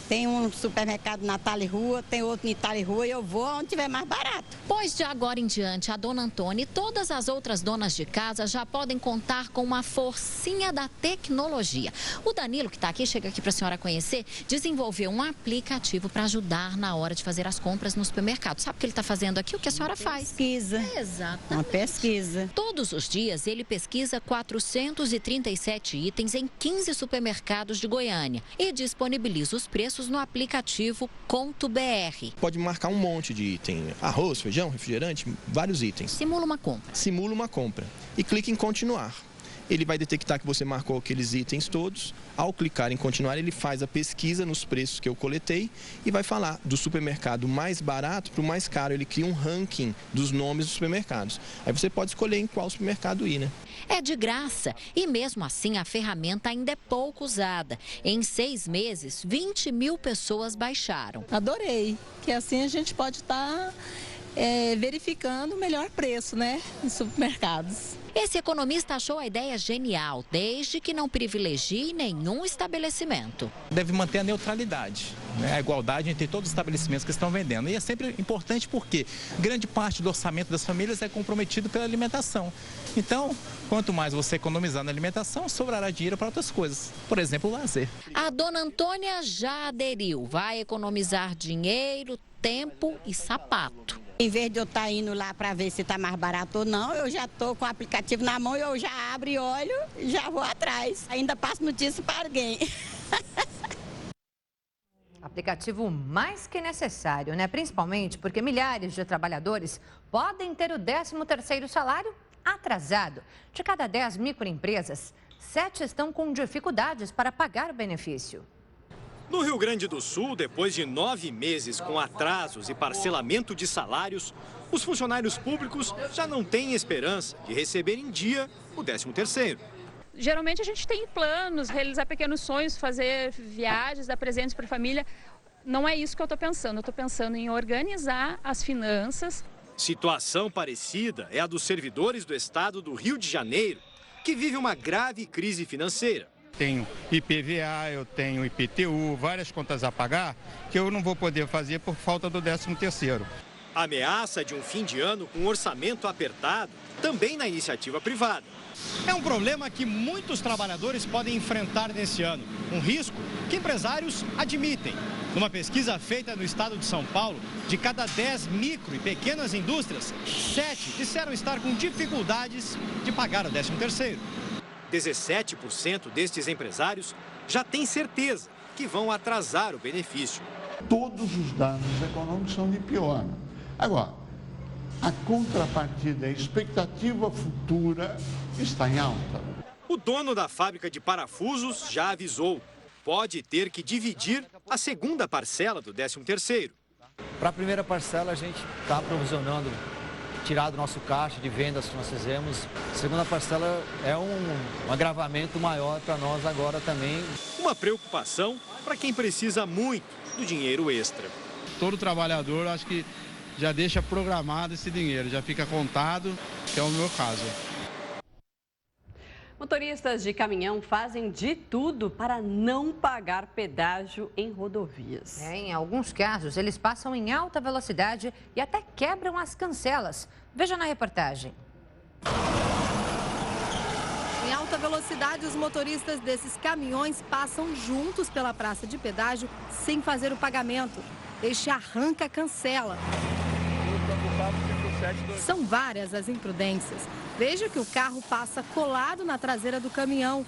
Tem um supermercado na Tale Rua, tem outro em Tale Rua e eu vou onde tiver mais barato. Pois de agora em diante, a dona Antônia e todas as outras donas de casa já podem contar com uma forcinha da tecnologia. O Danilo, que está aqui, chega aqui para a senhora conhecer, desenvolveu um aplicativo para ajudar na hora de fazer as compras no supermercado. Sabe o que ele está fazendo aqui? O que a senhora faz? Pesquisa. Exatamente. Uma pesquisa. Todos os dias ele pesquisa 437 itens em 15 supermercados de Goiânia e disponibiliza os preços no aplicativo Conto BR. Pode marcar um monte de item, arroz, feijão, refrigerante, vários itens. Simula uma compra. Simula uma compra e clica em continuar. Ele vai detectar que você marcou aqueles itens todos. Ao clicar em continuar, ele faz a pesquisa nos preços que eu coletei e vai falar do supermercado mais barato para o mais caro. Ele cria um ranking dos nomes dos supermercados. Aí você pode escolher em qual supermercado ir, né? É de graça e mesmo assim a ferramenta ainda é pouco usada. Em 6 meses, 20 mil pessoas baixaram. Adorei, que assim a gente pode estar verificando o melhor preço, né, em supermercados. Esse economista achou a ideia genial, desde que não privilegie nenhum estabelecimento. Deve manter a neutralidade, né? A igualdade entre todos os estabelecimentos que estão vendendo. E é sempre importante porque grande parte do orçamento das famílias é comprometido pela alimentação. Então, quanto mais você economizar na alimentação, sobrará dinheiro para outras coisas. Por exemplo, o lazer. A dona Antônia já aderiu, vai economizar dinheiro, tempo e sapato. Em vez de eu estar indo lá para ver se está mais barato ou não, eu já estou com o aplicativo na mão e eu já abro e olho e já vou atrás. Ainda passo notícia para alguém. Aplicativo mais que necessário, né? Principalmente porque milhares de trabalhadores podem ter o 13º salário atrasado. De cada 10 microempresas, 7 estão com dificuldades para pagar o benefício. No Rio Grande do Sul, depois de 9 meses com atrasos e parcelamento de salários, os funcionários públicos já não têm esperança de receber em dia o 13º. Geralmente a gente tem planos, realizar pequenos sonhos, fazer viagens, dar presentes para a família. Não é isso que eu estou pensando. Eu estou pensando em organizar as finanças. Situação parecida é a dos servidores do estado do Rio de Janeiro, que vive uma grave crise financeira. Tenho IPVA, eu tenho IPTU, várias contas a pagar que eu não vou poder fazer por falta do 13º. A ameaça de um fim de ano com orçamento apertado também na iniciativa privada. É um problema que muitos trabalhadores podem enfrentar nesse ano. Um risco que empresários admitem. Numa pesquisa feita no estado de São Paulo, de cada 10 micro e pequenas indústrias, 7 disseram estar com dificuldades de pagar o 13º. 17% destes empresários já têm certeza que vão atrasar o benefício. Todos os dados econômicos são de pior. Agora, a contrapartida, a expectativa futura está em alta. O dono da fábrica de parafusos já avisou. Pode ter que dividir a segunda parcela do 13º. Para a primeira parcela, a gente está provisionando, tirar do nosso caixa de vendas que nós fizemos. A segunda parcela é um agravamento maior para nós agora também. Uma preocupação para quem precisa muito do dinheiro extra. Todo trabalhador, acho que já deixa programado esse dinheiro, já fica contado, que é o meu caso. Motoristas de caminhão fazem de tudo para não pagar pedágio em rodovias. Em alguns casos, eles passam em alta velocidade e até quebram as cancelas. Veja na reportagem. Em alta velocidade, os motoristas desses caminhões passam juntos pela praça de pedágio sem fazer o pagamento. Este arranca a cancela. São várias as imprudências. Veja que o carro passa colado na traseira do caminhão.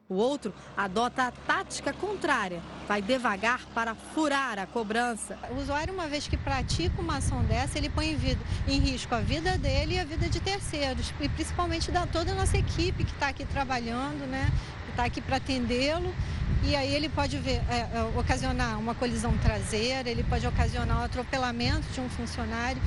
O outro adota a tática contrária. Vai devagar para furar a cobrança. O usuário, uma vez que pratica uma ação dessa, ele põe em risco a vida dele e a vida de terceiros. E principalmente da toda a nossa equipe que está aqui trabalhando, né? está aqui para atendê-lo. E aí ele pode ocasionar uma colisão traseira, ele pode ocasionar um atropelamento de um funcionário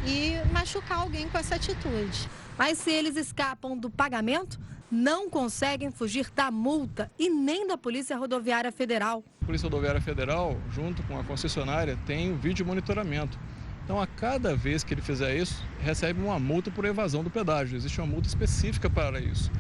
e machucar alguém com essa atitude. Mas se eles escapam do pagamento, não conseguem fugir da multa e nem da Polícia Rodoviária Federal. A Polícia Rodoviária Federal, junto com a concessionária, tem o vídeo monitoramento. Então, a cada vez que ele fizer isso, recebe uma multa por evasão do pedágio. Existe uma multa específica para isso,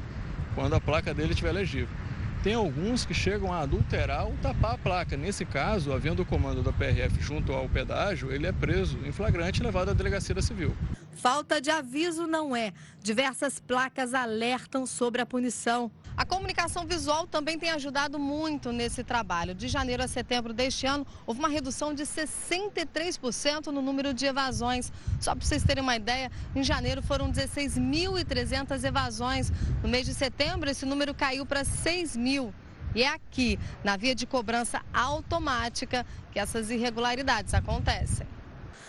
quando a placa dele estiver legível. Tem alguns que chegam a adulterar ou tapar a placa. Nesse caso, havendo o comando da PRF junto ao pedágio, ele é preso em flagrante e levado à delegacia civil. Falta de aviso não é. Diversas placas alertam sobre a punição. A comunicação visual também tem ajudado muito nesse trabalho. De janeiro a setembro deste ano, houve uma redução de 63% no número de evasões. Só para vocês terem uma ideia, em janeiro foram 16.300 evasões. No mês de setembro, esse número caiu para 6.000. E é aqui, na via de cobrança automática, que essas irregularidades acontecem.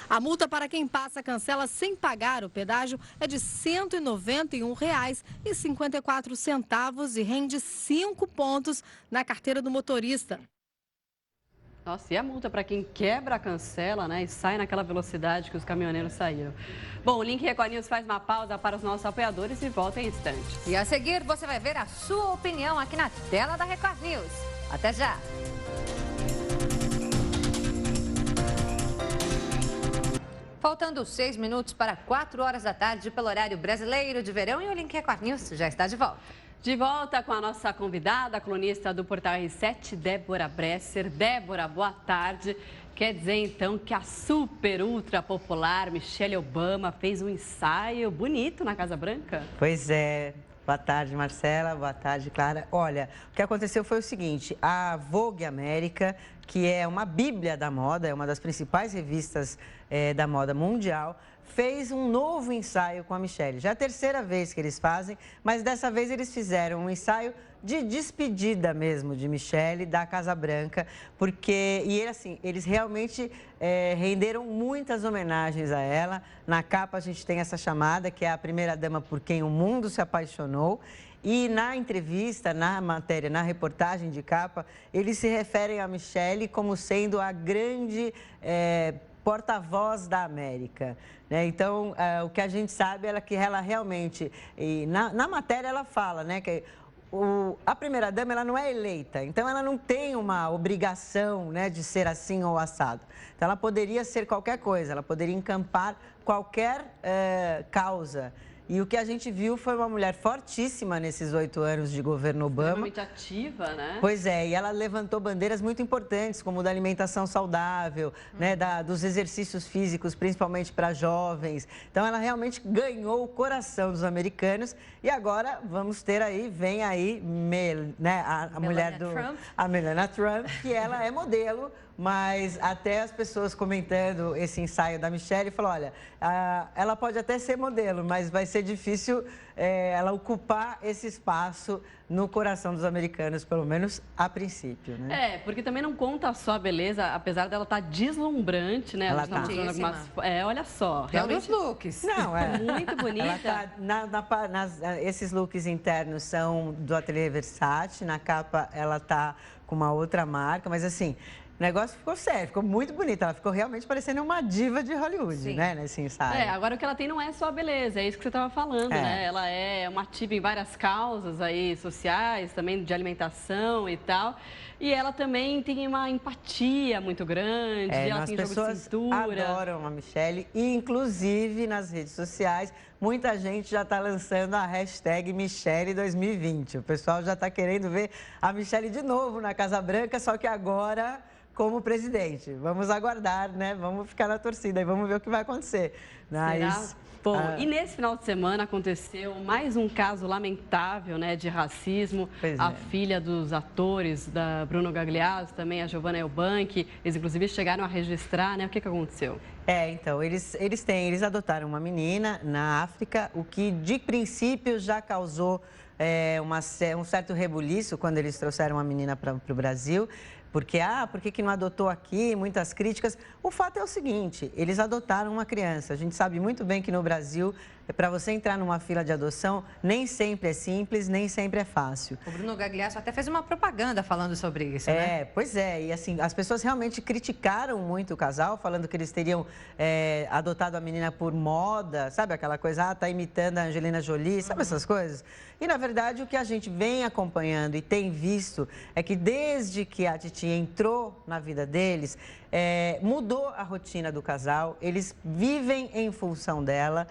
A multa para quem passa cancela sem pagar o pedágio é de R$ 191,54 e rende 5 pontos na carteira do motorista. Nossa, e a multa para quem quebra a cancela, né, e sai naquela velocidade que os caminhoneiros saíram. Bom, o Link Record News faz uma pausa para os nossos apoiadores e volta em instantes. E a seguir você vai ver a sua opinião aqui na tela da Record News. Até já! Faltando 6 minutos para 4 horas da tarde pelo horário brasileiro de verão e o Link Record News já está de volta. De volta com a nossa convidada, a colunista do Portal R7, Débora Bresser. Débora, boa tarde. Quer dizer, então, que a super ultra popular Michelle Obama fez um ensaio bonito na Casa Branca? Pois é. Boa tarde, Marcela. Boa tarde, Clara. Olha, o que aconteceu foi o seguinte, a Vogue América, que é uma bíblia da moda, é uma das principais revistas da moda mundial, fez um novo ensaio com a Michelle. Já é a terceira vez que eles fazem, mas dessa vez eles fizeram um ensaio de despedida mesmo de Michelle da Casa Branca, porque eles realmente renderam muitas homenagens a ela. Na capa a gente tem essa chamada, que é a primeira-dama por quem o mundo se apaixonou. E na entrevista, na matéria, na reportagem de capa, eles se referem a Michelle como sendo a grande porta-voz da América. Né? Então, o que a gente sabe é que ela realmente... E na matéria ela fala, né, que a primeira-dama ela não é eleita, então ela não tem uma obrigação, né, de ser assim ou assado. Então, ela poderia ser qualquer coisa, ela poderia encampar qualquer causa. E o que a gente viu foi uma mulher fortíssima nesses 8 anos de governo Obama. Extremamente ativa, né? Pois é, e ela levantou bandeiras muito importantes, como da alimentação saudável, né, dos exercícios físicos, principalmente para jovens. Então, ela realmente ganhou o coração dos americanos. E agora, vamos ter aí, vem aí, né, a mulher a Melania Trump, que ela é modelo. Mas até as pessoas comentando esse ensaio da Michelle, falou, olha, ela pode até ser modelo, mas vai ser difícil ela ocupar esse espaço no coração dos americanos, pelo menos a princípio, né? Porque também não conta só a beleza, apesar dela estar deslumbrante, né? Ela tá mostrando algumas... olha só, realmente... Os looks. Não, muito bonita. Ela tá, esses looks internos são do Ateliê Versace, na capa ela tá com uma outra marca, mas assim... O negócio ficou sério, ficou muito bonita. Ela ficou realmente parecendo uma diva de Hollywood, sim, né, nesse ensaio. Agora o que ela tem não é só a beleza, é isso que você estava falando, né? Ela é uma ativa em várias causas aí sociais, também de alimentação e tal. E ela também tem uma empatia muito grande, ela tem jogo de cintura. As pessoas adoram a Michelle e, inclusive, nas redes sociais, muita gente já está lançando a hashtag Michelle 2020. O pessoal já está querendo ver a Michelle de novo na Casa Branca, só que agora como presidente. Vamos aguardar, né? Vamos ficar na torcida e vamos ver o que vai acontecer. Mas... Bom, e nesse final de semana aconteceu mais um caso lamentável, né, de racismo. A filha dos atores, da Bruno Gagliasso, também a Giovanna Elbank, eles inclusive chegaram a registrar, né? O que aconteceu? Então, eles adotaram uma menina na África, o que de princípio já causou um certo rebuliço quando eles trouxeram a menina para o Brasil. Porque, por que não adotou aqui? Muitas críticas. O fato é o seguinte, eles adotaram uma criança. A gente sabe muito bem que no Brasil, para você entrar numa fila de adoção, nem sempre é simples, nem sempre é fácil. O Bruno Gagliasso até fez uma propaganda falando sobre isso, né? Pois é. E assim, as pessoas realmente criticaram muito o casal, falando que eles teriam adotado a menina por moda, sabe aquela coisa, tá imitando a Angelina Jolie, sabe essas coisas? E, na verdade, o que a gente vem acompanhando e tem visto é que desde que a Titia entrou na vida deles, mudou a rotina do casal, eles vivem em função dela.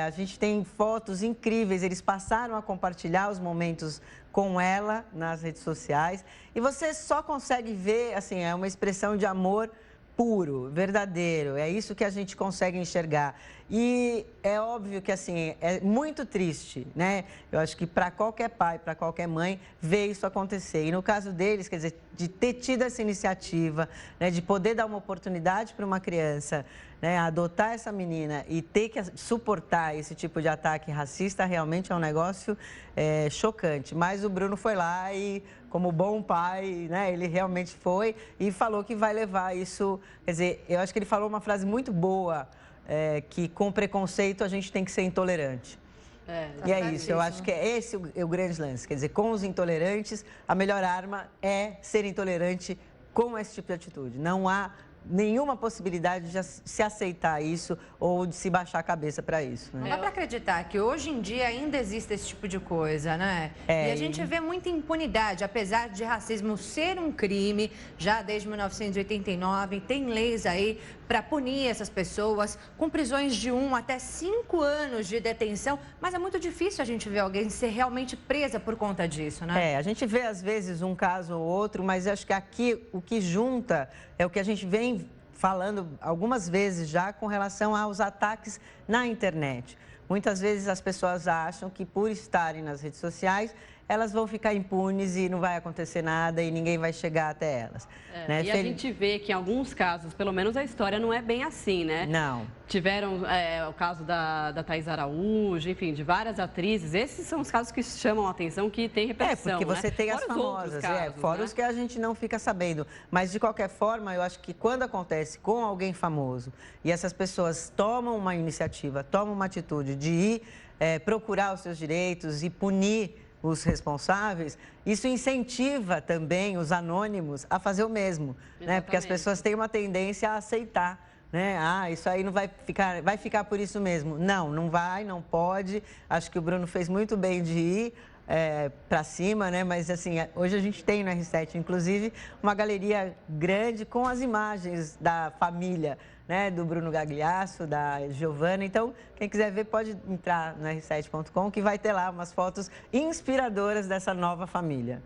A gente tem fotos incríveis, eles passaram a compartilhar os momentos com ela nas redes sociais e você só consegue ver, assim, é uma expressão de amor puro, verdadeiro, é isso que a gente consegue enxergar. E é óbvio que, assim, é muito triste, né? Eu acho que para qualquer pai, para qualquer mãe, ver isso acontecer. E no caso deles, quer dizer, de ter tido essa iniciativa, né, de poder dar uma oportunidade para uma criança, né, adotar essa menina e ter que suportar esse tipo de ataque racista, realmente é um negócio chocante. Mas o Bruno foi lá e, como bom pai, né, ele realmente foi e falou que vai levar isso. Quer dizer, eu acho que ele falou uma frase muito boa, que com preconceito a gente tem que ser intolerante. E é isso, eu acho que é esse o grande lance. Quer dizer, com os intolerantes, a melhor arma é ser intolerante com esse tipo de atitude. Não há nenhuma possibilidade de se aceitar isso ou de se baixar a cabeça para isso. Né? Não dá para acreditar que hoje em dia ainda existe esse tipo de coisa, né? E a gente vê muita impunidade, apesar de racismo ser um crime, já desde 1989, tem leis aí para punir essas pessoas com prisões de 1 até 5 anos de detenção, mas é muito difícil a gente ver alguém ser realmente presa por conta disso, né? A gente vê às vezes um caso ou outro, mas acho que aqui o que junta é o que a gente vem falando algumas vezes já com relação aos ataques na internet. Muitas vezes as pessoas acham que por estarem nas redes sociais, elas vão ficar impunes e não vai acontecer nada e ninguém vai chegar até elas. Né? E a gente vê que em alguns casos, pelo menos a história não é bem assim, né? Não. Tiveram o caso da Thaís Araújo, enfim, de várias atrizes. Esses são os casos que chamam a atenção, que tem repercussão, porque você tem fora as famosas, casos, fora os que a gente não fica sabendo. Mas, de qualquer forma, eu acho que quando acontece com alguém famoso e essas pessoas tomam uma iniciativa, tomam uma atitude de ir procurar os seus direitos e punir os responsáveis, isso incentiva também os anônimos a fazer o mesmo, né? Porque as pessoas têm uma tendência a aceitar, né? Isso aí não vai ficar por isso mesmo. Não vai, não pode. Acho que o Bruno fez muito bem de ir para cima, né? Mas assim, hoje a gente tem no R7, inclusive, uma galeria grande com as imagens da família, né, do Bruno Gagliasso, da Giovana. Então, quem quiser ver pode entrar no r7.com, que vai ter lá umas fotos inspiradoras dessa nova família.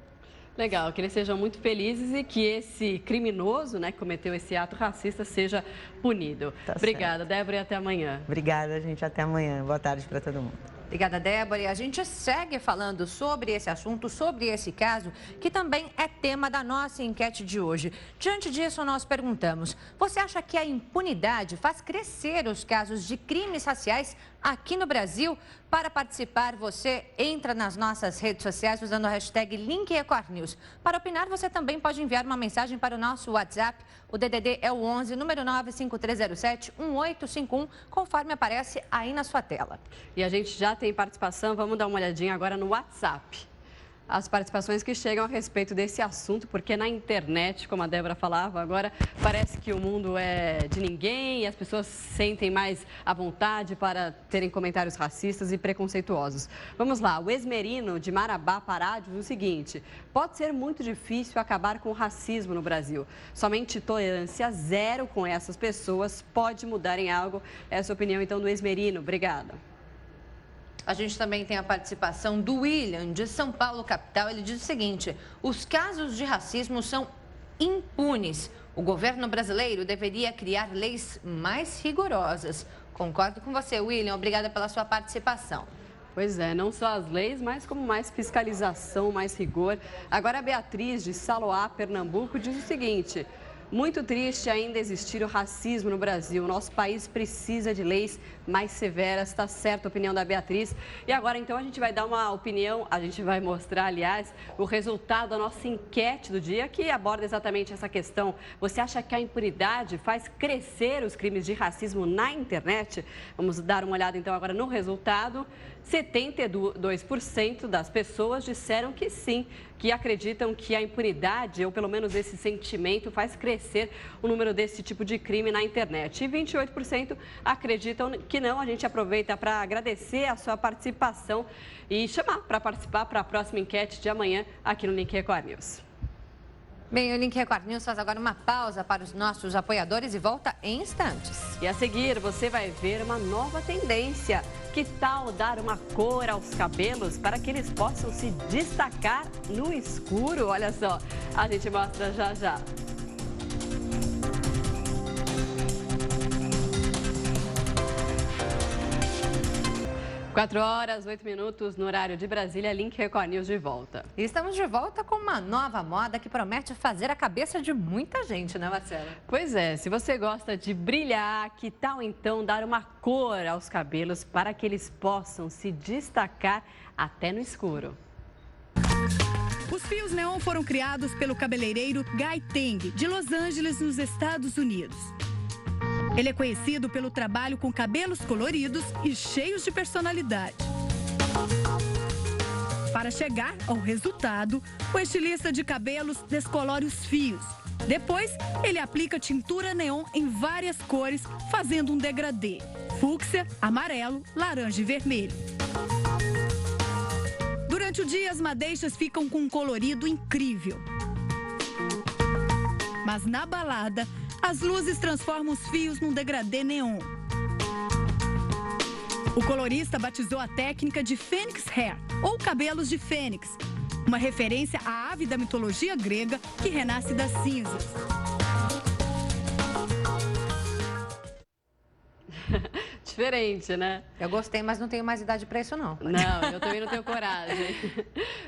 Legal, que eles sejam muito felizes e que esse criminoso, né, que cometeu esse ato racista, seja punido. Obrigada, Débora, e até amanhã. Obrigada, gente. Até amanhã. Boa tarde para todo mundo. Obrigada, Débora. E a gente segue falando sobre esse assunto, sobre esse caso, que também é tema da nossa enquete de hoje. Diante disso, nós perguntamos: você acha que a impunidade faz crescer os casos de crimes raciais aqui no Brasil? Para participar, você entra nas nossas redes sociais usando a hashtag LinkRecordNews. Para opinar, você também pode enviar uma mensagem para o nosso WhatsApp. O DDD é o 11, número 95307-1851, conforme aparece aí na sua tela. E a gente já tem participação, vamos dar uma olhadinha agora no WhatsApp. As participações que chegam a respeito desse assunto, porque na internet, como a Débora falava, agora parece que o mundo é de ninguém e as pessoas sentem mais à vontade para terem comentários racistas e preconceituosos. Vamos lá, o Esmerino de Marabá, Pará, diz o seguinte: pode ser muito difícil acabar com o racismo no Brasil. Somente tolerância zero com essas pessoas pode mudar em algo. Essa é a opinião, então, do Esmerino. Obrigada. A gente também tem a participação do William, de São Paulo, capital. Ele diz o seguinte: os casos de racismo são impunes. O governo brasileiro deveria criar leis mais rigorosas. Concordo com você, William. Obrigada pela sua participação. Pois é, não só as leis, mas como mais fiscalização, mais rigor. Agora a Beatriz, de Saloá, Pernambuco, diz o seguinte: Muito triste ainda existir o racismo no Brasil. O nosso país precisa de leis mais severas, está certa a opinião da Beatriz. E agora, então, a gente vai dar uma opinião, a gente vai mostrar, aliás, o resultado da nossa enquete do dia, que aborda exatamente essa questão. Você acha que a impunidade faz crescer os crimes de racismo na internet? Vamos dar uma olhada, então, agora no resultado. 72% das pessoas disseram que sim, que acreditam que a impunidade, ou pelo menos esse sentimento, faz crescer o número desse tipo de crime na internet. E 28% acreditam que não. A gente aproveita para agradecer a sua participação e chamar para participar para a próxima enquete de amanhã aqui no Link Record News. Bem, o Link Record News faz agora uma pausa para os nossos apoiadores e volta em instantes. E a seguir, você vai ver uma nova tendência. Que tal dar uma cor aos cabelos para que eles possam se destacar no escuro? Olha só, a gente mostra já já. 4 horas, 8 minutos no horário de Brasília, Link Record News de volta. E estamos de volta com uma nova moda que promete fazer a cabeça de muita gente, né, Marcela? Pois é, se você gosta de brilhar, que tal então dar uma cor aos cabelos para que eles possam se destacar até no escuro? Os fios neon foram criados pelo cabeleireiro Guy Teng, de Los Angeles, nos Estados Unidos. Ele é conhecido pelo trabalho com cabelos coloridos e cheios de personalidade. Para chegar ao resultado, o estilista de cabelos descolore os fios. Depois, ele aplica tintura neon em várias cores, fazendo um degradê: fúcsia, amarelo, laranja e vermelho. Durante o dia, as madeixas ficam com um colorido incrível. Mas na balada, as luzes transformam os fios num degradê neon. O colorista batizou a técnica de Phoenix Hair, ou cabelos de fênix, uma referência à ave da mitologia grega que renasce das cinzas. Diferente, né? Eu gostei, mas não tenho mais idade para isso, não. Não, eu também não tenho coragem.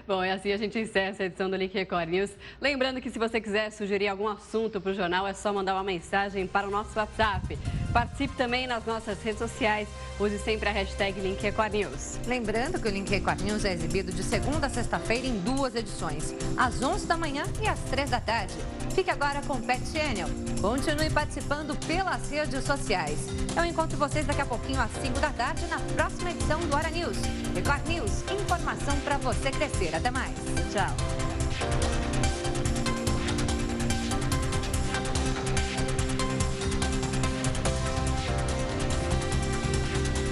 Bom, e assim a gente encerra essa edição do Link Record News. Lembrando que se você quiser sugerir algum assunto para o jornal, é só mandar uma mensagem para o nosso WhatsApp. Participe também nas nossas redes sociais. Use sempre a hashtag Link Record News. Lembrando que o Link Record News é exibido de segunda a sexta-feira em 2 edições, às 11 da manhã e às 3 da tarde. Fique agora com o Pet Channel. Continue participando pelas redes sociais. Eu encontro vocês daqui a pouquinho às 5 da tarde na próxima edição do Hora News. Record News, informação para você crescer. Até mais. Tchau.